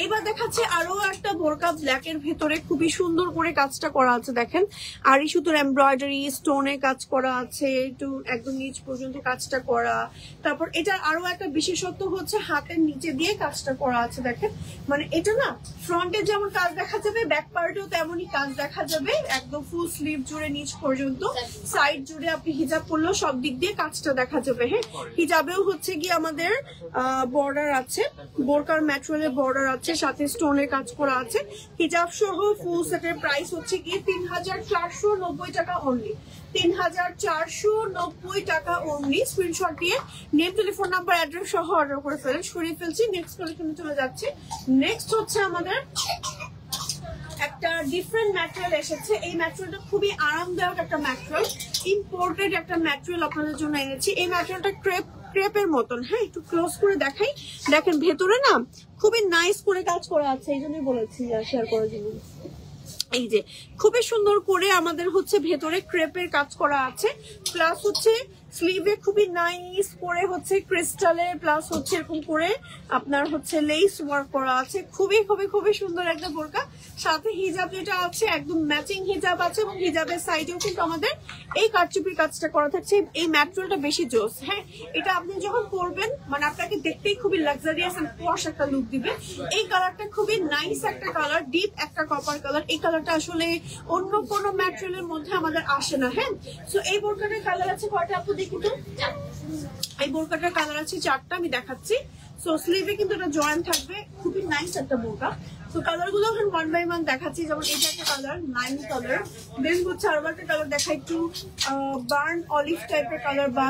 এইবার দেখাচ্ছে আরো একটা বোরকা ব্ল্যাকের ভেতরে খুবই সুন্দর করে কাজটা করা আছে দেখেন, আড়ি সুতোর এমব্রয়ডারি স্টোনে কাজ করা আছে, একটু একদম নিচ পর্যন্ত কাজটা করা। তারপর এটার আরো একটা বিশেষত্ব হচ্ছে হাতের নিচে দিয়ে কাজটা করা আছে দেখেন। মানে এটা না ফ্রন্টে যেমন কাজ দেখা যাবে, ব্যাক পার্টেও তেমনই কাজ দেখা যাবে, একদম ফুল স্লিভ জুড়ে নিচ পর্যন্ত, সাইড জুড়ে আপনি হিজাব পরলেও সব দিক দিয়ে কাজটা দেখা যাবে। হ্যাঁ, হিজাবেও হচ্ছে কি আমাদের বর্ডার আছে, বোরকার ম্যাটেরিয়ালের বর্ডার আছে, সাথে স্টোনের কাজ করা আছে। হিজাব সহ ফুল সেটের প্রাইস হচ্ছে কি 3490 টাকা অনলি। 3490 টাকা অনলি। স্ক্রিনশট দিয়ে নেম, টেলিফোন নাম্বার, অ্যাড্রেস সহ অর্ডার করে ফেলেন। সরিয়ে ফেলছি, নেক্সট কালেকশনে চলে যাচ্ছে। নেক্সট হচ্ছে আমাদের একটা ডিফারেন্ট ম্যাটেরিয়াল এসেছে। এই ম্যাটেরিয়ালটা খুবই আরামদায়ক একটা ম্যাটেরিয়াল, ইম্পোর্টেড একটা ম্যাটেরিয়াল আপনাদের জন্য এনেছি। এই ম্যাটেরিয়ালটা ক্রেপের মতন। হ্যাঁ, একটু ক্লোজ করে দেখাই, দেখেন ভেতরে না খুবই নাইস করে কাজ করা আছে, এই জন্যই বলেছি শেয়ার করার জন্য। এই যে খুবই সুন্দর করে আমাদের হচ্ছে ভেতরে ক্রেপের কাজ করা আছে, প্লাস হচ্ছে স্লিভে খুবই নাইস করে হচ্ছে ক্রিস্টালের, প্লাস হচ্ছে এরকম করে আপনার হচ্ছে লেস ওয়ার্ক করা আছে। খুবই খুবই খুবই সুন্দর একটা বোরকা। সাথে হিজাব যেটা আছে একদম ম্যাচিং হিজাব আছে, এবং হিজাবের সাইডেও কিন্তু আমাদের এই কারচুপির কাজটা করা থাকছে। এই ম্যাটেরিয়ালটা বেশি জোস। হ্যাঁ, এটা আপনি যখন পরবেন মানে আপনাকে দেখতেই খুবই লাক্সারিয়াস এন্ড পশ একটা লুক দিবে। এই কালারটা খুবই নাইস একটা কালার, ডিপ একটা কপার কালার। এই কালারটা আসলে অন্য কোনো ম্যাটেরিয়ালের মধ্যে আমাদের আসে না। হ্যাঁ, সো এই বোরকাটার কালার আছে কয়টা আপু দেখি তো? এই বোরকাটার কালার আছে 4টা, আমি দেখাচ্ছি। সো স্লিভে কিন্তু এটা জয়েন্ট থাকবে, খুবই নাইস একটা বোরকা। তো কালার গুলো এখন 1 বাই 1 দেখাচ্ছি। যেমন এটা একটা কালার, নাইন কালার। দেন হচ্ছে আরো একটা কালার দেখা, একটু বার্ন অলিভ টাইপের কালার, বা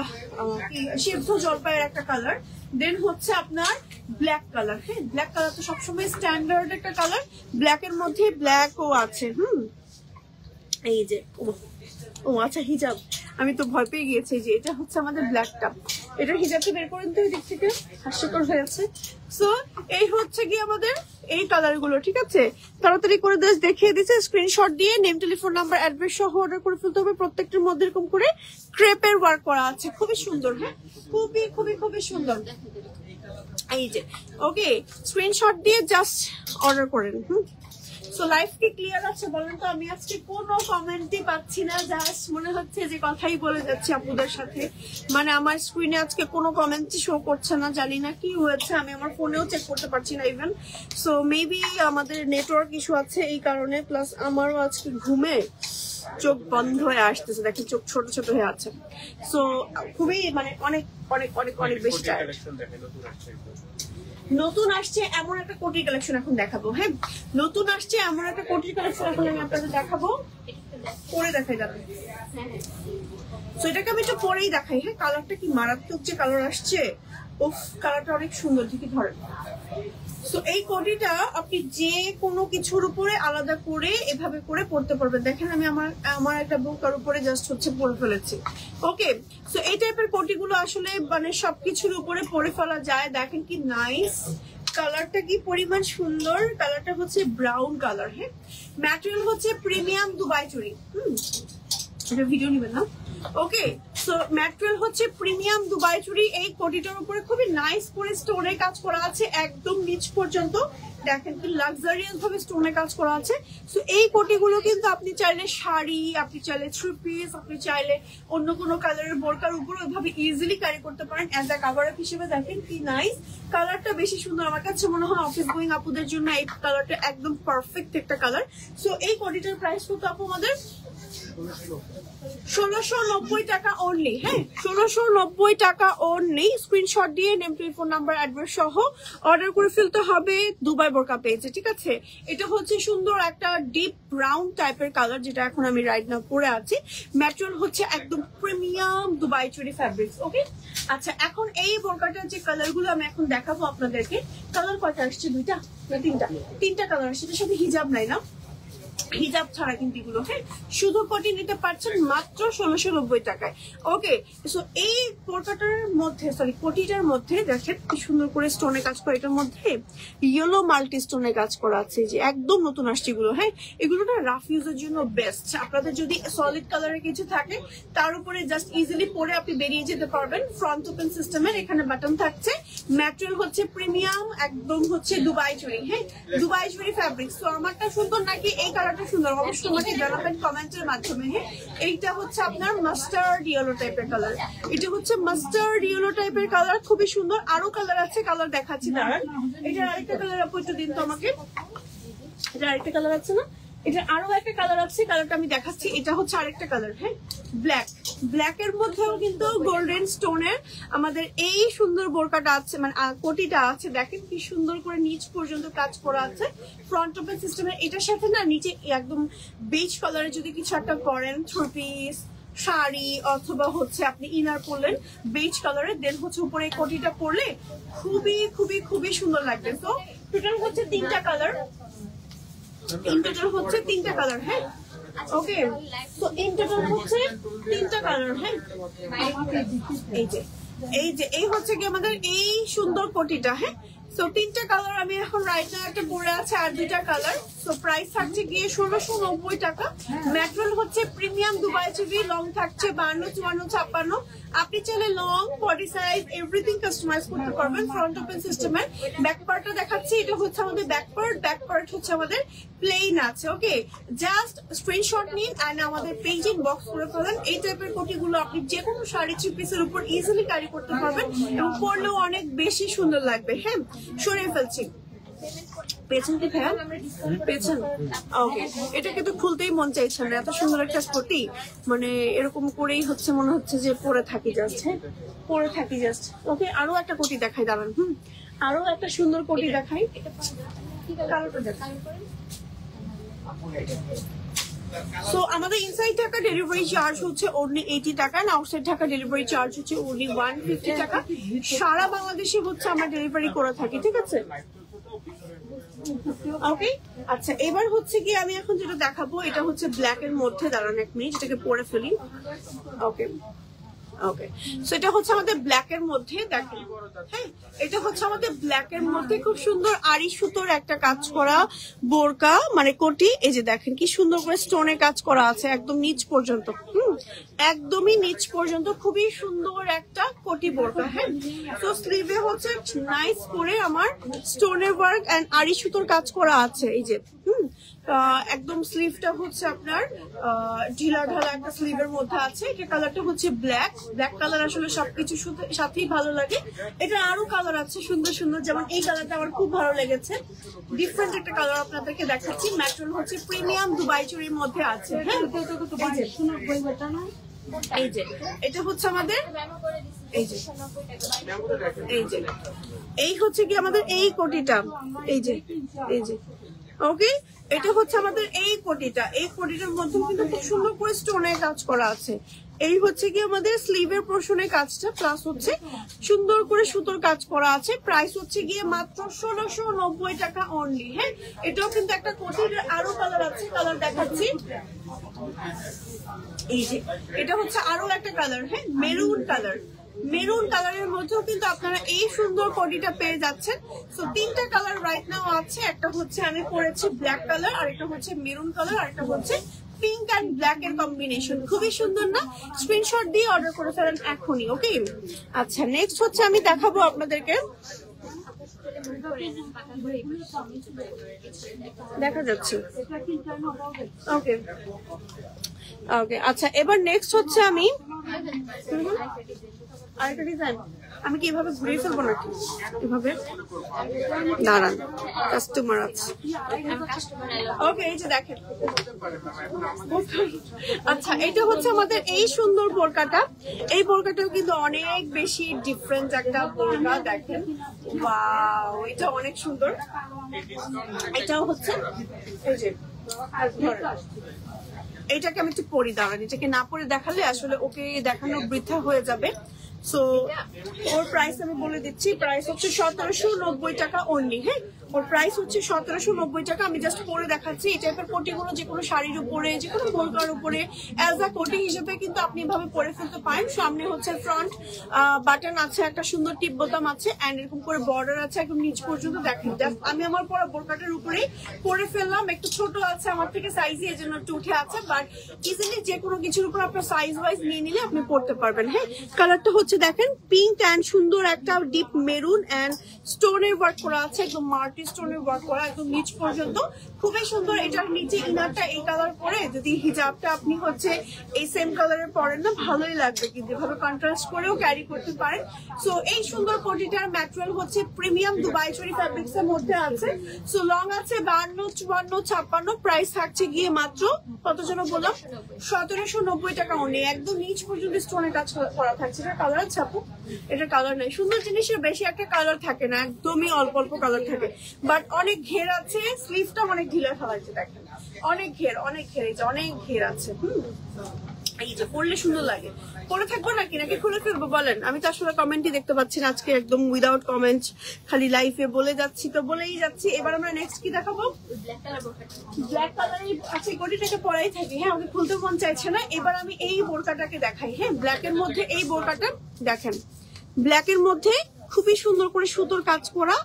সিদ্ধ জলপাইয়ের একটা কালার। দেন হচ্ছে আপনার ব্ল্যাক কালার। হ্যাঁ, ব্ল্যাক কালার তো সবসময় স্ট্যান্ডার্ড একটা কালার। ব্ল্যাকের মধ্যে ব্ল্যাকও আছে। এই যে ও আচ্ছা, হিজাব, আমি তো ভয় পেয়ে গিয়েছি। যে এটা হচ্ছে আমাদের ব্ল্যাকটা, এটার হিজাবটা বের করে দিতে দিক থেকে হাস্যকর হয়েছে। সো এই হচ্ছে কি আমাদের এই কালার গুলো। ঠিক আছে, তাড়াতাড়ি করে দেখিয়ে দিচ্ছে। স্ক্রিনশট দিয়ে নেম, টেলিফোন নাম্বার, অ্যাড্রেস সহ অর্ডার করে ফেলতে হবে। প্রত্যেকটার মধ্যে এরকম করে ক্রেপের ওয়ার্ক করা আছে, খুবই সুন্দর। হ্যাঁ, খুবই খুবই খুবই সুন্দর। এই যে ওকে, স্ক্রিনশট দিয়ে জাস্ট অর্ডার করেন। সো লাইফ কি ক্লিয়ার আছে বলেন তো? আমি আজকে কোনো কমেন্টই পাচ্ছি না, জাস্ট মনে হচ্ছে যে কথাই বলে যাচ্ছি আপুদের সাথে। মানে আমার স্ক্রিনে আজকে কোনো কমেন্টই শো করছে না, জানি না কি হয়েছে। আমি আমার ফোনেও চেক করতে পারছি না ইভেন। সো মেবি আমাদের নেটওয়ার্ক ইস্যু আছে এই কারণে, প্লাস আমারও আজকে ঘুমে চোখ বন্ধ হয়ে আসতেছে, দেখেন চোখ ছোট ছোট হয়ে আছে। সো খুবই মানে অনেক অনেক অনেক অনেক বেশি টায়ার্ড। নতুন আসছে এমন একটা কোটির কালেকশন এখন দেখাবো। হ্যাঁ, নতুন আসছে এমন একটা কোটির কালেকশন এখন আমি আপনাদের দেখাবো, পরে দেখাই যাবে। তো এটাকে আমি একটু পরেই দেখাই। হ্যাঁ, কালারটা কি মারাত্মক যে কালার আসছে, উফ কালারটা অনেক সুন্দর, ঠিকই ধরেন। তো এই কোটিটা আপনি যে কোনো কিছুর উপরে আলাদা করে এভাবে করে পড়তে পারবেন। দেখেন আমি আমার একটা বোরকার উপরে জাস্ট হচ্ছে পরে ফেলেছি। ওকে, সো এই টাইপের কোটিগুলো আসলে মানে সবকিছুর উপরে পরে ফেলা যায়। দেখেন কি নাইস, কালারটা কি পরিমাণ সুন্দর। কালারটা হচ্ছে ব্রাউন কালার। হ্যাঁ, ম্যাটেরিয়াল হচ্ছে প্রিমিয়াম দুবাই চুড়ি। এটা ভিডিও নেবেন না। ওকে, সো ম্যাটেরিয়াল হচ্ছে প্রিমিয়াম দুবাই চুড়ি। এই কোটিটার উপরে খুবই নাইস করে স্টোনের কাজ করা আছে একদম নিচ পর্যন্ত। দেখেন কি লাক্সারিয়াস ভাবে স্টোনের কাজ করা আছে। সো এই কোটিগুলো কিন্তু আপনি চাইলে শাড়ি, আপনি চাইলে থ্রি পিস, আপনি চাইলে অন্য কোনো কালারের বোরকার উপর ওইভাবে ইজিলি ক্যারি করতে পারেন অ্যাজ আ কাভার আপ হিসেবে। দেখেন কি নাইস, কালারটা বেশি সুন্দর। আমার কাছে মনে হয় অফিস গোয়িং আপুদের জন্য এই কালারটা একদম পারফেক্ট একটা কালার। সো এই কোটিটার প্রাইস কত আপু আমাদের? 1690 টাকা অনলি। হ্যাঁ, 1690 টাকা অনলি। স্ক্রিনশট দিয়ে নেম, টেলিফোন নাম্বার, অ্যাড্রেস সহ অর্ডার করে ফেলতে হবে দুবাই বোরকা পেজে। ঠিক আছে, এটা হচ্ছে সুন্দর একটা ডিপ ব্রাউন টাইপের কালার, যেটা এখন আমি রাইট নাও পরে আছি। ম্যাটেরিয়াল হচ্ছে একদম প্রিমিয়াম দুবাই চুরি ফ্যাব্রিক্স। ওকে, আচ্ছা এখন এই বোরকাটার যে কালার গুলো আমি এখন দেখাবো আপনাদেরকে। কালার কয়টা আসছে? দুইটা না তিনটা? তিনটা কালার আসছে। এটার সাথে হিজাব নাই না, হিজাব ছাড়া কিন্তু এগুলো। হ্যাঁ, শুধু কোটি নিতে পারছেন মাত্র 1690 টাকায়। ওকে, সো এই বোরকাটার মধ্যে সরি কোটিটার মধ্যে দেখেন কি সুন্দর করে স্টোনে কাজ করা। এটার মধ্যে ইয়েলো মাল্টি স্টোনে কাজ করা আছে, যে একদম নতুন আসছে এগুলো। হ্যাঁ, এগুলো না রাফ ইউজের জন্য বেস্ট। আপনাদের যদি সলিড কালারের কিছু থাকে তার উপরে জাস্ট ইজিলি পরে আপনি বেরিয়ে যেতে পারবেন। ফ্রন্ট ওপেন সিস্টেমের, এখানে বাটন থাকছে। ম্যাটেরিয়াল হচ্ছে প্রিমিয়াম, একদম হচ্ছে দুবাই চুরি। হ্যাঁ, দুবাই চুরি ফ্যাব্রিক্স। তো আমারটা সুন্দর নাকি এই কালারটা সুন্দর অবশ্যই আমাকে জানাবেন কমেন্টের মাধ্যমে। হ্যাঁ, এইটা হচ্ছে আপনার মাস্টার্ড ইয়েলো টাইপের কালার। এটা হচ্ছে মাস্টার্ড ইয়েলো টাইপের কালার, খুবই সুন্দর। আরো কালার আছে, কালার দেখাচ্ছি দাঁড়ান। এটার আরেকটা কালার আপু একটু দিন তো আমাকে। এটা আরেকটা কালার আছে না, এটা আরো একটা কালার আছে, কালারটা আমি দেখাচ্ছি। এটা হচ্ছে আরেকটা কালার। হ্যাঁ, ব্ল্যাক। ব্ল্যাকের মধ্যেও কিন্তু গোল্ডেন স্টোনের আমাদের এই সুন্দর বোরকাটা আছে, মানে কোটিটা আছে। দেখেন কি সুন্দর করে নিচ পর্যন্ত কাজ করা আছে ফ্রন্ট ওপেন সিস্টেমের। এটার সাথে না নিচে একদম বেজ কালারের যদি কিছু একটা করেন, থ্রি পিস, শাড়ি অথবা হচ্ছে আপনি ইনার পরলেন বেজ কালারের, দেন হচ্ছে উপরে কোটিটা পরলে খুবই খুবই খুবই সুন্দর লাগবে। তো টোটাল হচ্ছে তিনটা কালার, টোটাল হচ্ছে তিনটা কালার। হ্যাঁ, ওকে, তো ইন টোটাল হচ্ছে তিনটা কালার। হ্যাঁ, এই হচ্ছে কি আমাদের এই সুন্দর কোটিটা। হ্যাঁ, সো তিনটা কালার আমি এখন রাইট নাও একটা পরে আছে, আর দুইটা কালার। সো প্রাইস থাকছে গিয়ে 1690 টাকা। ম্যাটেরিয়াল হচ্ছে প্রিমিয়াম দুবাই চুরি, লং থাকছে 52, 54, 56। আপনি চাইলে long, body size everything customize করতে পারবেন ফ্রন্ট ওপেন সিস্টেমের। ব্যাক পার্টটা দেখাচ্ছি, এটা হচ্ছে আমাদের ব্যাক পার্ট। ব্যাক পার্ট হচ্ছে আমাদের প্লেন আছে। ওকে, জাস্ট স্ক্রিনশট নিন এন্ড আমাদের পেজ ইনবক্স করে ফেলেন। এই টাইপের কোটিগুলো আপনি যে কোনো শাড়ি থ্রি পিসের উপর ইজিলি ক্যারি করতে পারবেন এবং পরলেও অনেক বেশি সুন্দর লাগবে। হ্যাঁ, সরিয়ে ফেলছি পেছন কি ভাইয়া, পেছন। ওকে, এটাকে তো খুলতেই মন চাইছে না, এত সুন্দর একটা কোটি, মানে এরকম করেই হচ্ছে মনে হচ্ছে যে পরে থাকি জাস্ট। হ্যাঁ, পরে থাকি জাস্ট। ওকে, আরো একটা কোটি দেখাই দাঁড়ান। আরো একটা সুন্দর কোটি দেখাই। কালোটা দেখাই। সো আমাদের ইনসাইড ঢাকা ডেলিভারি চার্জ হচ্ছে অনলি 80 টাকা, আর আউটসাইড ঢাকা ডেলিভারি চার্জ হচ্ছে অনলি 150 টাকা। সারা বাংলাদেশে হচ্ছে আমরা ডেলিভারি করে থাকি। ঠিক আছে, ওকে। আচ্ছা, এবার হচ্ছে কি আমি এখন যেটা দেখাবো এটা হচ্ছে ব্ল্যাক এর মধ্যে। দাঁড়ান এক মিনিট, এটাকে পরে ফেলি। ওকে, ওকে, সো এটা হচ্ছে আমাদের ব্ল্যাক এর মধ্যে। দেখেন, হ্যাঁ, এটা হচ্ছে আমাদের ব্ল্যাক এর মধ্যে খুব সুন্দর আড়ি সুতোর একটা কাজ করা বোরকা, মানে কোটি। এই যে দেখেন কি সুন্দর করে স্টোনের কাজ করা আছে একদম নিচ পর্যন্ত। একদমই নিচ পর্যন্ত খুবই সুন্দর একটা কোটি বোরকা। হ্যাঁ, তো স্লিভে হচ্ছে নাইস করে আমার স্টোনের ওয়ার্ক এন্ড আড়ি সুতোর কাজ করা আছে। এই যে একদম স্লিভটা হচ্ছে আপনার ঢিলা ঢালা একটা স্লিভের মধ্যে আছে। এটা কালারটা হচ্ছে ব্ল্যাক। ব্ল্যাক কালার আসলে সবকিছু সাথেই ভালো লাগে। এটা আরো কালার আছে সুন্দর সুন্দর, যেমন এই কালারটা আমার খুব ভালো লেগেছে। ডিফারেন্ট একটা কালার আপনাদেরকে দেখাচ্ছি। ম্যাটেরিয়াল হচ্ছে প্রিমিয়াম দুবাই চুরির মধ্যে আছে। হ্যাঁ, এই যে এটা হচ্ছে আমাদের এই যে এই যে এই হচ্ছে কি আমাদের এই কোটিটা, এই যে ওকে, এটা হচ্ছে আমাদের এই কোটিটা। এই কোটিটার মধ্যে কিন্তু খুব সুন্দর করে স্টোনের কাজ করা আছে। এই হচ্ছে কি আমাদের স্লিভের পোর্শনের কাজটা, প্লাস হচ্ছে সুন্দর করে সুতোর কাজ করা আছে। প্রাইস হচ্ছে গিয়ে মাত্র 1690 টাকা অনলি। হ্যাঁ, এটাও কিন্তু একটা কোটির আরো কালার আছে, কালার দেখাচ্ছি। এই যে এটা হচ্ছে আরো একটা কালার, হ্যাঁ মেরুন কালার। মেরুন কালারের মধ্যেও কিন্তু আপনারা এই সুন্দর কোটিটা পেয়ে যাচ্ছেন। তো তিনটা কালার রাইট নাও আছে, একটা হচ্ছে আমি পরেছি ব্ল্যাক কালার, আর একটা হচ্ছে মেরুন কালার, আর একটা হচ্ছে পিঙ্ক এন্ড ব্ল্যাক এর কম্বিনেশন। খুবই সুন্দর না? স্ক্রিনশট দিয়ে অর্ডার করে ফেলেন এখনই। ওকে, আচ্ছা নেক্সট হচ্ছে আমি দেখাবো আপনাদেরকে, দেখা যাচ্ছে ওকে ওকে। আচ্ছা এবার নেক্সট হচ্ছে আমি আরেকটা ডিজাইন, আমি কি এভাবে ঘুরিয়ে ফেলবো নাকি? এভাবে দাঁড়ান, কাস্টমার আছে। ওকে, এই যে দেখেন। আচ্ছা এটা হচ্ছে আমাদের এই সুন্দর বোরকাটা। এই বোরকাটাও কিন্তু অনেক বেশি ডিফারেন্ট একটা বোরকা, দেখেন ওয়াও, এটা অনেক সুন্দর। এটাও হচ্ছে এই যে এইটাকে আমি একটু পরি, দাঁড়ান, এটাকে না পরে দেখালে আসলে ওকে দেখানো বৃথা হয়ে যাবে। সো ওর প্রাইস আমি বলে দিচ্ছি, প্রাইস হচ্ছে 1790 টাকা অনলি। হ্যাঁ, ওর প্রাইস হচ্ছে 1790 টাকা। আমি জাস্ট পরে দেখাচ্ছি। এই টাইপের কোটিগুলো যে কোনো শাড়ির উপরে, যে কোনো বোরকার উপরে অ্যাজ আ কোটি হিসেবে কিন্তু আপনি এভাবে পরে ফেলতে পারেন। সামনে হচ্ছে ফ্রন্ট বাটন আছে, একটা সুন্দর টিপ বোতাম আছে, এন্ড এরকম করে বর্ডার আছে একদম নিচ পর্যন্ত। দেখেন জাস্ট আমি আমার পরা বোরকাটার উপরেই পরে ফেললাম। একটু ছোট আছে আমার থেকে সাইজে, এই জন্য একটু উঠে আছে, বাট ইজিলি যে কোনো কিছুর উপর আপনার সাইজ ওয়াইজ নিয়ে নিলে আপনি পরতে পারবেন। হ্যাঁ, কালারটা হচ্ছে দেখেন পিঙ্ক এন্ড সুন্দর একটা ডিপ মেরুন এন্ড স্টোনের ওয়ার্ক করা আছে, একদম মাল্টি স্টোনের ওয়ার্ক করা একদম নিচ পর্যন্ত, খুবই সুন্দর। এটার নিচে ইনারটা এই কালার পরে যদি হিজাবটা আপনি হচ্ছে এই সেম কালারের পরেন না, ভালোই লাগবে, কিন্তু এভাবে কন্ট্রাস্ট করেও ক্যারি করতে পারেন। সো এই সুন্দর কোটিটার ম্যাটেরিয়াল হচ্ছে প্রিমিয়াম দুবাই চুরি ফ্যাব্রিক্স এর মধ্যে আছে। সো লং আছে 52, 54, 56। প্রাইস থাকছে গিয়ে মাত্র কত যেন বললাম, 1790 টাকা অনলি। একদম নিচ পর্যন্ত স্টোনের কাজ করা থাকছে। এটা কালার ছাপু, এটা কালার নাই। সুন্দর জিনিসের বেশি একটা কালার থাকে না, একদমই অল্প অল্প কালার থাকে, বাট অনেক ঘের আছে। স্লিভটা অনেক ঢিলা ফেলাইছে, দেখেন অনেক ঘের, অনেক ঘের, এই যে অনেক ঘের আছে। এই যে পরলে সুন্দর লাগে। পরে থাকবো নাকি নাকি খুলে ফেলবো বলেন? আমি তো আসলে কমেন্টই দেখতে পাচ্ছি না আজকে, একদম উইদাউট কমেন্ট, খালি লাইফে বলে যাচ্ছি তো বলেই যাচ্ছি। এবার আমরা নেক্সট কি দেখাবো? ব্ল্যাক কালারের আছে, কোটিটাকে পরাই থাকি। হ্যাঁ, আমাকে খুলতে মন চাইছে না। এবার আমি এই বোরকাটাকে দেখাই। হ্যাঁ, ব্ল্যাকের মধ্যে এই বোরকাটা দেখেন, ব্ল্যাকের মধ্যে খুবই সুন্দর করে সুতোর কাজ করা,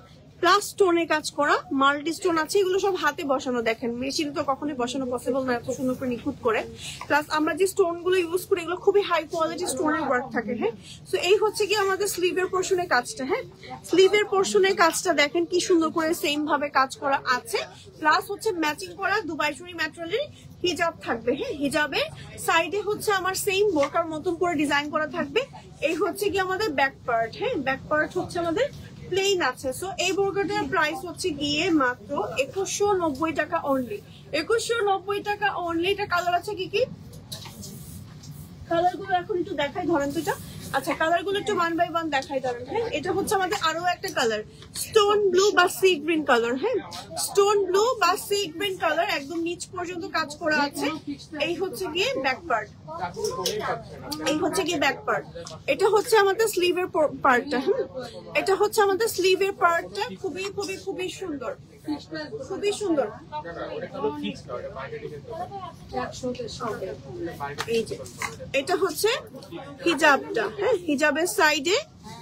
প্লাস স্টোনে কাজ করা, মাল্টি স্টোন আছে। এগুলো সব হাতে বসানো, দেখেন মেশিনে তো কখনোই বসানো পসিবল না এত সুন্দর করে নিখুঁত করে। প্লাস আমরা যে স্টোন গুলো ইউজ করি এগুলো খুবই হাই কোয়ালিটি স্টোনের ওয়ার্ক থাকে। হ্যাঁ, তো এই হচ্ছে কি আমাদের স্লিভের পোর্শনের কাজটা। হ্যাঁ, স্লিভের পোর্শনের কাজটা দেখেন কি সুন্দর করে সেম ভাবে কাজ করা আছে, প্লাস হচ্ছে ম্যাচিং করা দুবাই চুরি ম্যাটেরিয়ালের হিজাব থাকবে। হ্যাঁ, হিজাবের সাইডে হচ্ছে আমার সেম বোরকার মতন করে ডিজাইন করা থাকবে। এই হচ্ছে কি আমাদের ব্যাক পার্ট। হ্যাঁ, ব্যাক পার্ট হচ্ছে আমাদের প্লেন আছে। সো এই বোরকাটার প্রাইস হচ্ছে গিয়ে মাত্র 2190 টাকা অনলি। 2190 টাকা অনলি। এটা কালার আছে কি কি? কালার গুলো এখন একটু দেখাই, ধরেন তো এটা। আচ্ছা, কালার গুলো একটু 1 বাই 1 দেখাই ধরেন। হ্যাঁ, এটা হচ্ছে আমাদের আরো একটা কালার, স্টোন ব্লু বা সি গ্রিন কালার। হ্যাঁ, স্টোন ব্লু বা সি গ্রিন কালার, একদম নিচ পর্যন্ত কাজ করা আছে। এই হচ্ছে গিয়ে ব্যাক পার্ট, এই হচ্ছে গিয়ে ব্যাক পার্ট। এটা হচ্ছে আমাদের স্লিভের পার্টটা। হ্যাঁ, এটা হচ্ছে আমাদের স্লিভের পার্টটা। খুবই খুবই খুবই সুন্দর, খুবই সুন্দর। এই যে এটা হচ্ছে হিজাবটা। হ্যাঁ, হিজাবের সাইডে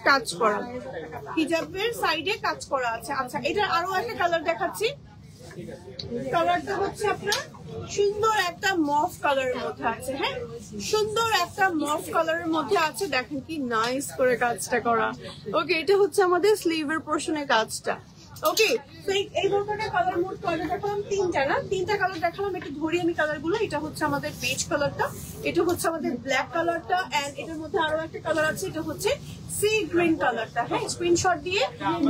কাজ করা, হিজাবের সাইডে কাজ করা আছে। আচ্ছা, এটার আরো একটা কালার দেখাচ্ছি। কালারটা হচ্ছে আপনার সুন্দর একটা মফ কালারের মধ্যে আছে। হ্যাঁ, সুন্দর একটা মফ কালারের মধ্যে আছে। দেখেন কি নাইস করে কাজটা করা। ওকে, এটা হচ্ছে আমাদের স্লিভের পোর্শনের কাজটা। ওকে, তো এই বোরকাটার কালার মোট কয়টা দেখালাম? তিনটা না? তিনটা কালার দেখালাম, একটু ধরি আমি কালার গুলো। এটা হচ্ছে আমাদের বেজ কালারটা, এটা হচ্ছে আমাদের ব্ল্যাক কালারটা, এন্ড এটার মধ্যে আরো একটা কালার আছে, এটা হচ্ছে সি গ্রিন কালারটা। হ্যাঁ, স্ক্রিনশট দিয়ে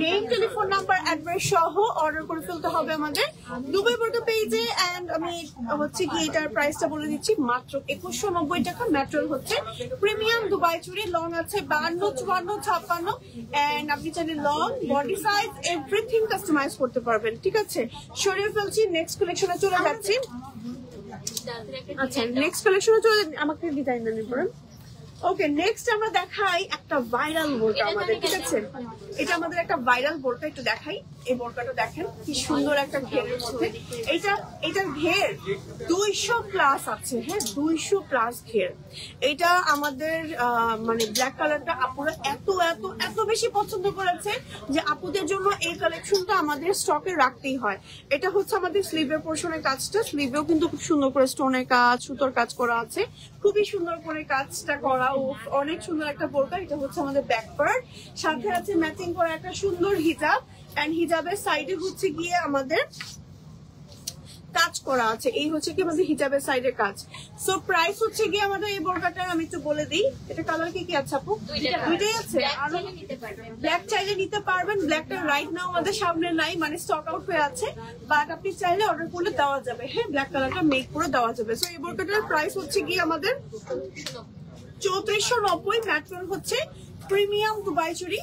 নেম, টেলিফোন নাম্বার, অ্যাড্রেস সহ অর্ডার করে ফেলতে হবে আমাদের দুবাই বোরকা পেজে। এন্ড আমি হচ্ছে কি এটার প্রাইসটা বলে দিচ্ছি, মাত্র 2190 টাকা। ম্যাটেরিয়াল হচ্ছে প্রিমিয়াম দুবাই চুড়ি, লং আছে 52, 54, 56, এন্ড আপনি চাইলে long, body size, everything customize করতে পারবেন। ঠিক আছে, সরিয়ে ফেলছি, নেক্সট কালেকশনে চলে যাচ্ছি। আচ্ছা, নেক্সট কালেকশনে চলে, আমাকে ডিজাইন নিয়ে ওকে, নেক্সট আমরা দেখাই একটা ভাইরাল বোরকা আমাদের। ঠিক আছে, এটা আমাদের একটা ভাইরাল বোরকা, একটু দেখাই। এই বোরকাটা দেখেন কি সুন্দর একটা ঘেরের মধ্যে। এটার ঘের 200 প্লাস আছে। হ্যাঁ, 200 প্লাস ঘের। এটা আমাদের মানে ব্ল্যাক কালারটা আপুরা এত এত এত বেশি পছন্দ করেছে যে আপুদের জন্য এই কালেকশনটা আমাদের স্টকে রাখতেই হয়। এটা হচ্ছে আমাদের স্লিভের পোর্শনের কাজটা, স্লিভেও কিন্তু খুব সুন্দর করে স্টোনের কাজ, সুতোর কাজ করা আছে, খুবই সুন্দর করে কাজটা করা। অনেক সুন্দর একটা বোরকা। এটা হচ্ছে আমাদের ব্যাক পার্ট, সাথে আছে ম্যাচিং করা একটা সুন্দর হিজাব, এন্ড হিজাবের সাইডে হচ্ছে গিয়ে আমাদের কাজ করা আছে। এই হচ্ছে কি আমাদের হিজাবের সাইডের কাজ। সো প্রাইস হচ্ছে গিয়ে আমাদের এই বোরকাটার আমি একটু বলে দিই। এটা কালার কি আছে আপু? দুইটাই আছে। আর ব্ল্যাক চাইলে নিতে পারবেন। ব্ল্যাকটা রাইট নাও আমাদের সামনে নাই, মানে স্টক আউট হয়ে আছে, বাট আপনি চাইলে অর্ডার করলে দেওয়া যাবে। হ্যাঁ, ব্ল্যাক কালারটা মেক করে দেওয়া যাবে। সো এই বোরকাটার প্রাইস হচ্ছে গিয়ে আমাদের 3490। ম্যাটেরিয়াল হচ্ছে প্রিমিয়াম দুবাই চুড়ি,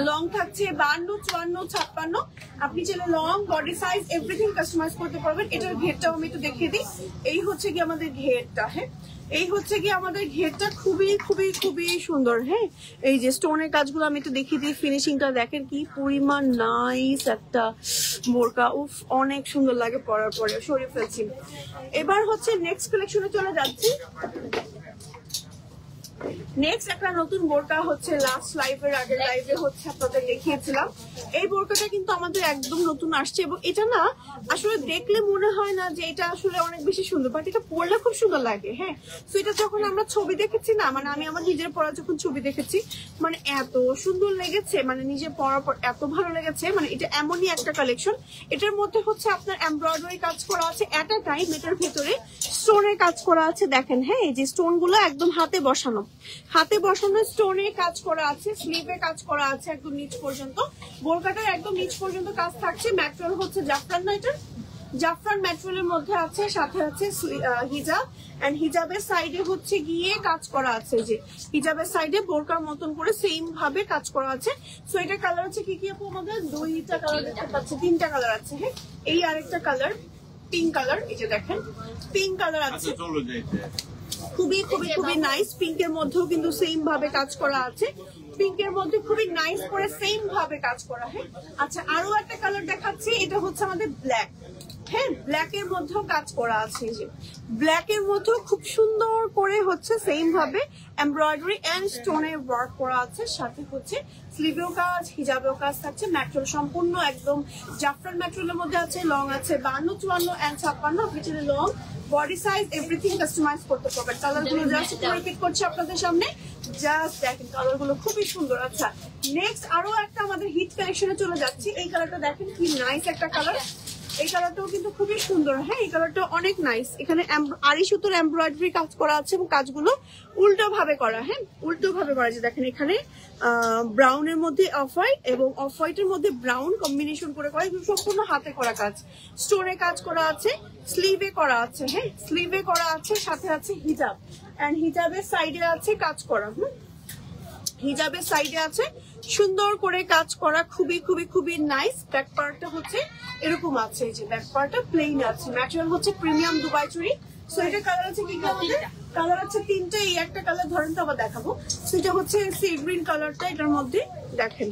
লং থাকছে 52, 54, 56। আপনি চাইলে long, body size, everything customize করতে পারবেন। এটার ঘেরটাও আমি একটু দেখিয়ে দিই। এই হচ্ছে কি আমাদের ঘেরটা। হ্যাঁ, এই হচ্ছে কি আমাদের ঘেরটা, খুবই খুবই খুবই সুন্দর। হ্যাঁ, এই যে স্টোনের কাজগুলো আমি একটু দেখিয়ে দিই। ফিনিশিংটা দেখেন কি পরিমাণ নাইস একটা বোরকা। উফ, অনেক সুন্দর লাগে পরার পরে। সরিয়ে ফেলছি। এবার হচ্ছে নেক্সট কালেকশনে চলে যাচ্ছি। নেক্সট একটা নতুন বোরকা হচ্ছে, লাস্ট লাইভের আগের লাইভে হচ্ছে আপনাদের দেখিয়েছিলাম। এই বোরকাটা কিন্তু আমাদের একদম নতুন আসছে, এবং এটা না আসলে দেখলে মনে হয় না যে এটা আসলে অনেক বেশি সুন্দর, বাট এটা পরলে খুব সুন্দর লাগে। হ্যাঁ, তো এটা যখন আমরা ছবি দেখেছি না, মানে আমি আমার নিজের পরা যখন ছবি দেখেছি, মানে এত সুন্দর লেগেছে, মানে নিজে পরার পর এত ভালো লেগেছে। মানে এটা এমনই একটা কালেকশন। এটার মধ্যে হচ্ছে আপনার এমব্রয়ডারি কাজ করা আছে, এট আ টাইম এটার ভেতরে স্টোনের কাজ করা আছে। দেখেন, হ্যাঁ, এই যে স্টোন গুলো একদম হাতে বসানো, হাতে বসানো স্টোনে কাজ করা আছে, স্লিভে কাজ করা আছে একদম নিচ পর্যন্ত। বোরকাটার একদম নিচ পর্যন্ত কাজ থাকছে। ম্যাটেরিয়াল হচ্ছে জাফরান, না এটা জাফরান ম্যাটেরিয়ালের মধ্যে আছে, সাথে আছে হিজাব, এন্ড হিজাবের সাইডে হচ্ছে গিয়ে কাজ করা আছে। যে হিজাবের সাইডে বোরকার মতন করে সেম ভাবে কাজ করা আছে। সো এটা কালার হচ্ছে কি কি আপু? আমাদের দুইটা কালার দেখতে পাচ্ছি, তিনটা কালার আছে। হ্যাঁ, এই আরেকটা কালার পিঙ্ক কালার, এই যে দেখেন পিঙ্ক কালার আছে, খুবই খুবই খুবই নাইস। পিঙ্কের মধ্যেও কিন্তু সেম ভাবে কাজ করা আছে, পিঙ্কের মধ্যে খুবই নাইস করে সেম ভাবে কাজ করা। হ্যাঁ, আচ্ছা, আরো একটা কালার দেখাচ্ছি। এটা হচ্ছে আমাদের ব্ল্যাক। হ্যাঁ, ব্ল্যাক এর মধ্যেও কাজ করা আছে, যে ব্ল্যাক এর মধ্যেও খুব সুন্দর করে হচ্ছে সেম ভাবে এমব্রয়ডারি এন্ড স্টোনের ওয়ার্ক করা আছে, সাথে হচ্ছে স্লিভেও কাজ, হিজাবেও কাজ থাকছে। ম্যাটেরিয়াল সম্পূর্ণ একদম জাফরান ম্যাটেরিয়ালের মধ্যে আছে, লং আছে 52, 54 এন্ড 56। আপনি চাইলে long, body size, everything customize করতে পারবেন। কালার গুলো জাস্ট রিপিট করছি আপনাদের সামনে, জাস্ট দেখেন কালার গুলো খুবই সুন্দর। আচ্ছা, নেক্সট আরো একটা আমাদের হিট কালেকশনে চলে যাচ্ছি। এই কালারটা দেখেন কি নাইস একটা কালার। এই কালারটাও কিন্তু খুবই সুন্দর। হ্যাঁ, এই কালারটা অনেক নাইস। এখানে আড়ি সুতোর এমব্রয়ডারি কাজ করা আছে, এবং কাজগুলো উল্টো ভাবে করা। হ্যাঁ, উল্টো ভাবে করা, যে দেখেন এখানে ব্রাউনের মধ্যে অফ হোয়াইট এবং অফ হোয়াইটের মধ্যে ব্রাউন কম্বিনেশন করে করা, সম্পূর্ণ হাতে করা কাজ। স্টোনে কাজ করা আছে, স্লিভে করা আছে। হ্যাঁ, স্লিভে করা আছে, সাথে আছে হিজাব, এন্ড হিজাবের সাইডে আছে কাজ করা। হিজাবের সাইডে আছে সুন্দর করে কাজ করা, খুবই খুবই খুবই নাইস। ব্যাক পার্টটা হচ্ছে এরকম আছে, এই যে ব্যাক পার্টটা প্লেন আছে। ম্যাটেরিয়াল হচ্ছে প্রিমিয়াম দুবাই চুড়ি। সো এটা কালার আছে কি কি আমাদের? কালার আছে তিনটে। এই একটা কালার ধরেন তো আবার দেখাবো। সেটা হচ্ছে সি গ্রিন কালারটা, এটার মধ্যে দেখেন।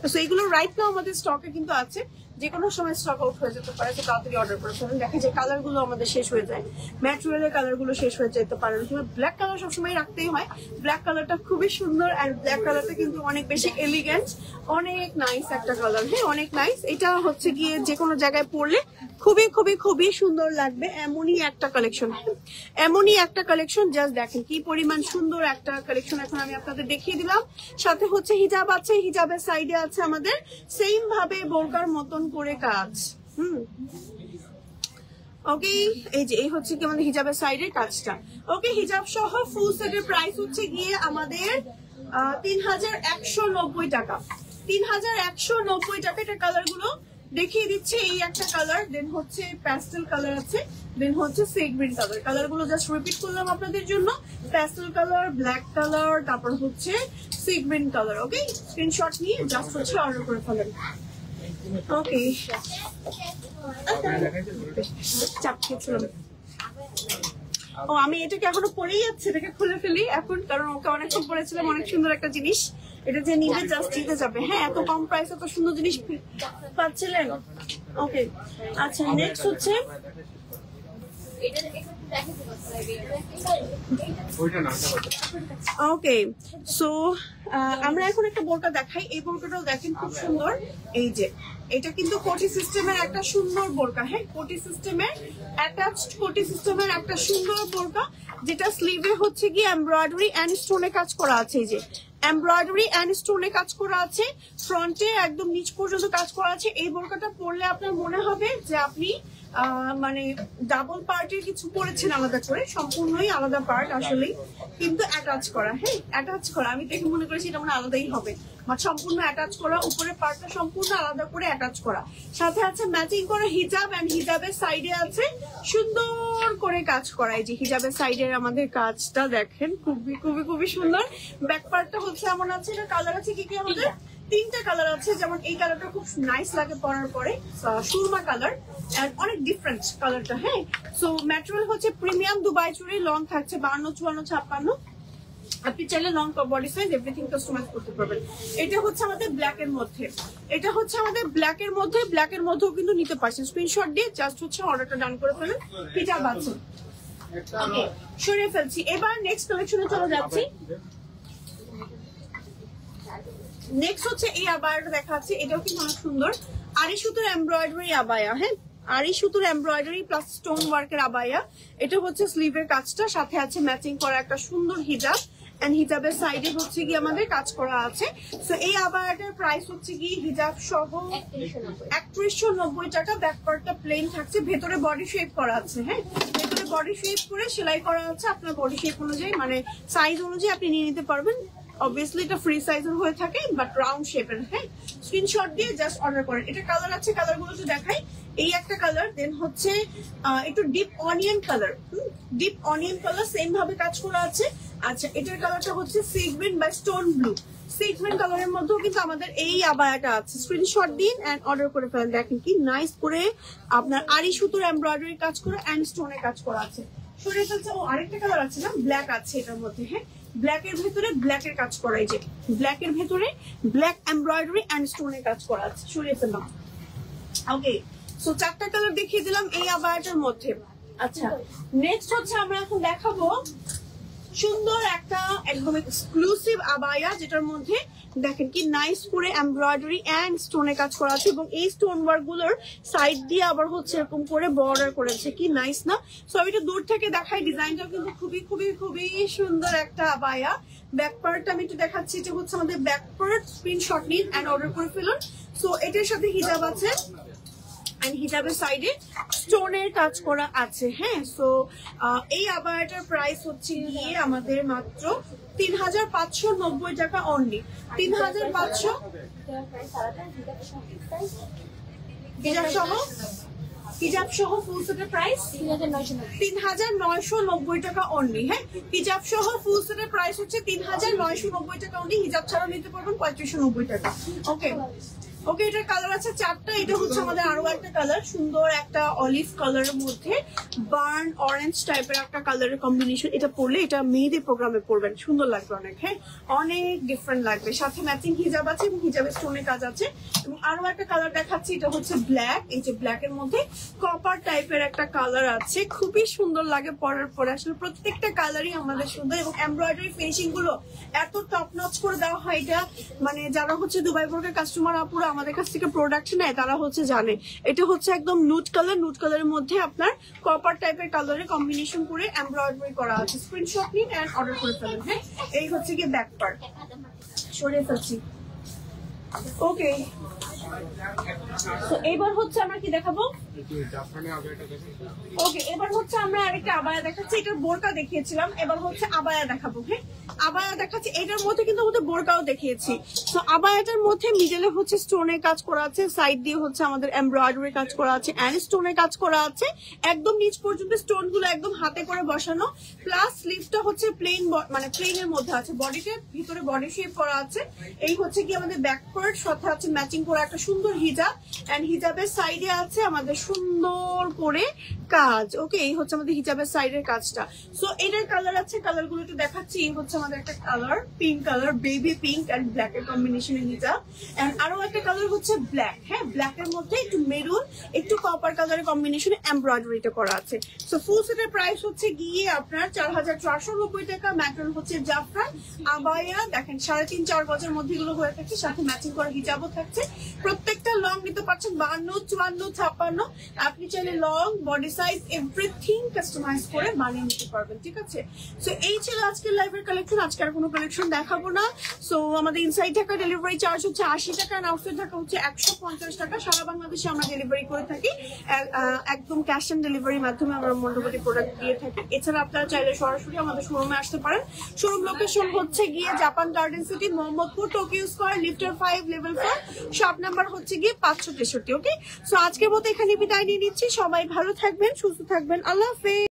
তো এইগুলো রাইট নাও আমাদের স্টকে কিন্তু আছে, যে কোনো সময় স্টক আউট হয়ে যেতে পারে, তো তাড়াতাড়ি অর্ডার করে ফেলেন। দেখা যায় কালার গুলো আমাদের শেষ হয়ে যায়, ম্যাটেরিয়ালের কালার গুলো শেষ হয়ে যেতে পারে। ব্ল্যাক কালার সবসময় রাখতেই হয়। ব্ল্যাক কালারটা খুবই সুন্দর, আর ব্ল্যাক কালারটা কিন্তু অনেক বেশি এলিগেন্ট, অনেক নাইস একটা কালার। হ্যাঁ, অনেক নাইস। এটা হচ্ছে গিয়ে যে কোনো জায়গায় পরলে খুবই খুবই খুবই সুন্দর লাগবে। এমনই একটা কালেকশন, এমনই একটা কালেকশন। জাস্ট দেখেন কি পরিমাণ সুন্দর একটা কালেকশন এখন আমি আপনাদের দেখিয়ে দিলাম। সাথে হচ্ছে হিজাব আছে, হিজাবের সাইডে আছে আমাদের সেম ভাবে বোরকার মতন করে কাজ। ওকে, এই যে এই হচ্ছে কি আমাদের হিজাবের সাইডের কাজটা। ওকে, হিজাব সহ ফুল সেটের প্রাইস হচ্ছে গিয়ে আমাদের 3190 টাকা। 3190 টাকা। এটা কালার গুলো দেখিয়ে দিচ্ছে। এই একটা কালার, দেন হচ্ছে প্যাস্টেল কালার আছে, দেন হচ্ছে সি গ্রিন কালার। কালার গুলো জাস্ট রিপিট করলাম আপনাদের জন্য। প্যাস্টেল কালার, ব্ল্যাক কালার, তারপর হচ্ছে সি গ্রিন কালার। ওকে, স্ক্রিনশট নিয়ে জাস্ট হচ্ছে অর্ডার করে ফেলেন। ওকে, চাপ খেয়েছিলাম। ও, আমি এটাকে এখনো পরেই যাচ্ছে, এটাকে খুলে ফেলি এখন, কারণ ওকে অনেকক্ষণ পরেছিলাম। অনেক সুন্দর একটা জিনিস, এটা যে নিবে জাস্ট দিতে যাবে। হ্যাঁ, এত কম প্রাইস এত সুন্দর জিনিস পাচ্ছিলেন। ওকে, আচ্ছা, নেক্সট হচ্ছে ওকে। সো আমরা এখন একটা বোরকা দেখাই। এই বোরকাটাও দেখেন খুব সুন্দর। এই যে এটা কিন্তু কোটি সিস্টেমের একটা সুন্দর বোরকা। হ্যাঁ, কোটি সিস্টেমের অ্যাটাচড কোটি সিস্টেমের একটা সুন্দর বোরকা, যেটা স্লিভে হচ্ছে কি এমব্রয়ডারি এন্ড স্টোনে কাজ করা আছে। এই যে এমব্রয়ডারি এন্ড স্টোনে কাজ করা আছে, ফ্রন্টে একদম নিচ পর্যন্ত কাজ করা আছে। এই বোরকাটা পরলে আপনার মনে হবে যে আপনি মানে ডাবল পার্টের কিছু পরেছেন আলাদা করে, সম্পূর্ণই আলাদা পার্ট আসলে, কিন্তু অ্যাটাচ করা। হ্যাঁ, অ্যাটাচ করা। আমি দেখে মনে করেছি এটা মানে আলাদাই হবে, বাট সম্পূর্ণ অ্যাটাচ করা। উপরের পার্টটা সম্পূর্ণ আলাদা করে অ্যাটাচ করা। সাথে আছে ম্যাচিং করা হিজাব, এন্ড হিজাবের সাইডে আছে সুন্দর করে কাজ করা। এই যে হিজাবের সাইডের আমাদের কাজটা দেখেন, খুবই খুবই খুবই সুন্দর। ব্যাক পার্টটা হচ্ছে এমন আছে। এটা কালার আছে কি কি আমাদের? 3টা কালার আছে। যেমন এই কালারটা খুব নাইস লাগে পরার পরে, সুরমা কালার, অনেক ডিফারেন্ট কালারটা। হ্যাঁ, সো ম্যাটেরিয়াল হচ্ছে প্রিমিয়াম দুবাই চুড়ি, লং থাকছে 52, 54, 56। আপনি চাইলে long body size everything customize করতে পারবেন। এটা হচ্ছে আমাদের ব্ল্যাক এর মধ্যে, এটা হচ্ছে আমাদের ব্ল্যাক এর মধ্যে, ব্ল্যাক এর মধ্যেও কিন্তু নিতে পারছেন। স্ক্রিনশট দিয়ে জাস্ট হচ্ছে অর্ডারটা ডান করে ফেলেন। হিজাব আছে। ওকে, সরিয়ে ফেলছি। এবার নেক্সট কালেকশনে চলে যাচ্ছি। নেক্সট হচ্ছে এই আবায়াটা দেখাচ্ছি। এটাও কিন্তু অনেক সুন্দর। আড়ি সুতোর এমব্রয়ডারি আবায়া। হ্যাঁ, আড়ি সুতোর এমব্রয়ডারি প্লাস স্টোন ওয়ার্কের আবায়া। এটা হচ্ছে স্লিভের কাজটা, সাথে আছে ম্যাচিং করা একটা সুন্দর হিজাব, এন্ড হিজাবের সাইডে হচ্ছে কি আমাদের কাজ করা আছে। সো এই আবায়াটার প্রাইস হচ্ছে কি হিজাব সহ 3190 টাকা। ব্যাক পার্টটা প্লেন থাকছে, ভেতরে বডি শেপ করা আছে। হ্যাঁ, ভেতরে বডি শেপ করে সেলাই করা আছে। আপনার বডি শেপ অনুযায়ী মানে সাইজ অনুযায়ী আপনি নিয়ে নিতে পারবেন। অবভিয়াসলি এটা ফ্রি সাইজের হয়ে থাকে, বাট রাউন্ড শেপের। হ্যাঁ, স্ক্রিনশট দিয়ে জাস্ট অর্ডার করেন। এটা কালার আছে, কালার গুলো তো দেখাই। এই একটা কালার, দেন হচ্ছে একটু deep onion colour. Deep onion colour same ভাবে কাজ করা আছে। আচ্ছা, এটার কালারটা হচ্ছে সি গ্রিন বা স্টোন ব্লু। সি গ্রিন কালারের মধ্যেও কিন্তু আমাদের এই আবায়াটা আছে। স্ক্রিনশট দিন এন্ড অর্ডার করে ফেলেন। দেখেন কি নাইস করে আপনার আড়ি সুতোর এমব্রয়ডারি কাজ করা এন্ড স্টোনের কাজ করা আছে। সরিয়ে ফেলছে। ও, আরেকটা কালার আছে না, ব্ল্যাক আছে এটার মধ্যে। হ্যাঁ, ব্ল্যাক এর ভেতরে ব্ল্যাক এর কাজ করা। এই যে ব্ল্যাক এর ভেতরে ব্ল্যাক এমব্রয়ডারি এন্ড স্টোনের কাজ করা আছে। সরিয়ে ফেললাম। ওকে, সো 4টা কালার দেখিয়ে দিলাম এই আবায়াটার মধ্যে। আচ্ছা, নেক্সট হচ্ছে আমরা এখন দেখাবো সুন্দর একটা একদম এক্সক্লুসিভ আবায়া, যেটার মধ্যে দেখেন কি নাইস করে এমব্রয়ডারি এন্ড স্টোনে কাজ করা আছে, এবং এই স্টোন ওয়ার্ক গুলোর সাইড দিয়ে আবার হচ্ছে এরকম করে বর্ডার করেছে। কি নাইস না? সো আমি একটু দূর থেকে দেখাই। ডিজাইনটা কিন্তু খুবই খুবই খুবই সুন্দর একটা আবায়া। ব্যাক পার্টটা আমি একটু দেখাচ্ছি। এটা হচ্ছে আমাদের ব্যাক পার্ট। স্ক্রিনশট নিন এন্ড অর্ডার করে ফেলুন। সো এটার সাথে হিজাব আছে, এন্ড হিজাবের সাইডে স্টোনের কাজ করা আছে। হ্যাঁ, সো এই আবায়াটার প্রাইস হচ্ছে গিয়ে আমাদের মাত্র 3590 টাকা অনলি। 3500 হিজাব সহ ফুল সেটের প্রাইস 3990 টাকা অনলি। হ্যাঁ, হিজাব সহ ফুল সেটের প্রাইস হচ্ছে 3990 টাকা অনলি। হিজাব ছাড়া নিতে পারবেন 3590 টাকা। ওকে ওকে, এটার কালার আছে 4টা। এটা হচ্ছে আমাদের আরো একটা কালার, সুন্দর একটা অলিভ কালারের মধ্যে বার্ন অরেঞ্জ টাইপের একটা কালারের কম্বিনেশন। এটা পরলে এটা মেহেদি প্রোগ্রামে পরবেন, সুন্দর লাগবে অনেক। হ্যাঁ, অনেক ডিফারেন্ট লাগবে। সাথে ম্যাচিং হিজাব আছে এবং হিজাবের স্টোনের কাজ আছে। এবং আরো একটা কালার দেখাচ্ছি। এটা হচ্ছে ব্ল্যাক। এই যে ব্ল্যাক এর মধ্যে কপার টাইপের একটা কালার আছে, খুবই সুন্দর লাগে পরার পরে। আসলে প্রত্যেকটা কালারই আমাদের সুন্দর, এবং এমব্রয়ডারি ফিনিশিং গুলো এত টপ নচ করে দেওয়া হয়। এটা মানে যারা হচ্ছে দুবাই বোর্ডের কাস্টমার আপুরা আমাদের কাছ থেকে প্রোডাক্ট নেয়, তারা হচ্ছে জানে। এটা হচ্ছে একদম নুট কালার, নুট কালারের মধ্যে আপনার কপার টাইপের কালারের কম্বিনেশন করে এমব্রয়ডারি করা আছে। স্ক্রিনশট নিন এন্ড অর্ডার করে ফেলেন। হ্যাঁ, এই হচ্ছে কি ব্যাক পার্ট। সরিয়ে ফেলছি। ওকে, তো এবার হচ্ছে আমরা কি দেখাবো? ওকে, এবার হচ্ছে আমরা আরেকটা আবায়া দেখাচ্ছি। এটার বোরকা দেখিয়েছিলাম, এবার হচ্ছে আবায়া দেখাবো। হ্যাঁ, আবায়া দেখাচ্ছি। এটার মধ্যে কিন্তু আমাদের বোরকাও দেখিয়েছি। তো আবায়াটার মধ্যে মিডলে হচ্ছে স্টোনের কাজ করা আছে, সাইড দিয়ে হচ্ছে আমাদের এমব্রয়ডারি কাজ করা আছে, এন্ড স্টোনের কাজ করা আছে। একদম নিচ পর্যন্ত স্টোন গুলো একদম হাতে করে বসানো, প্লাস স্লিভসটা হচ্ছে প্লেন, মানে প্লেন এর মধ্যে আছে, বডিতে ভিতরে বডি শেপ করা আছে। এই হচ্ছে কি আমাদের ব্যাক পার্ট, সাথে আছে ম্যাচিং করা একটা সুন্দর হিজাব, এন্ড হিজাবের সাইডে আছে আমাদের সুন্দর করে কাজ। ওকে, এই হচ্ছে আমাদের হিজাবের সাইডের কাজটা। সো এটার কালার আছে, কালার গুলো একটু দেখাচ্ছি। এই হচ্ছে আমাদের একটা colour, pink colour, baby pink and black এর কম্বিনেশনের হিজাব, এন্ড আরো একটা কালার হচ্ছে ব্ল্যাক। হ্যাঁ, ব্ল্যাক এর মধ্যে একটু মেরুন, একটু কপার কালারের কম্বিনেশনে এমব্রয়ডারিটা করা আছে। সো ফুল সেটের প্রাইস হচ্ছে গিয়ে আপনার 4490 টাকা। ম্যাটেরিয়াল হচ্ছে জাফরান। আবায়া দেখেন 3.5-4 গজের মধ্যে এগুলো হয়ে থাকে, সাথে ম্যাচিং করা হিজাবও থাকছে। প্রত্যেকটা লং নিতে পারছেন 52, 54, 56। আপনি চাইলে long, body size, everything customize করে বানিয়ে নিতে পারবেন। ঠিক আছে, সো এই ছিল আজকের লাইভের কালেকশন। আজকে আর কোনো কালেকশন দেখাবো না। সো আমাদের ইনসাইড ঢাকা ডেলিভারি চার্জ হচ্ছে 80 টাকা, আর আউটসাইড ঢাকা হচ্ছে 150 টাকা। সারা বাংলাদেশে আমরা ডেলিভারি করে থাকি, একদম ক্যাশ অন ডেলিভারির মাধ্যমে আমরা মণ্ডপতি প্রোডাক্ট দিয়ে থাকি। এছাড়া আপনারা চাইলে সরাসরি আমাদের শোরুমে আসতে পারেন। শোরুম লোকেশন হচ্ছে গিয়ে Japan Garden City, Mohammadpur, Tokyo Square, লিফটার 5, লেভেল 4, শপ নাম্বার হচ্ছে গিয়ে 563। ওকে, সো আজকের মতো এখানে বিদায় নিয়ে নিচ্ছি। সবাই ভালো থাকবেন, সুস্থ থাকবেন। আল্লাহ হাফেজ।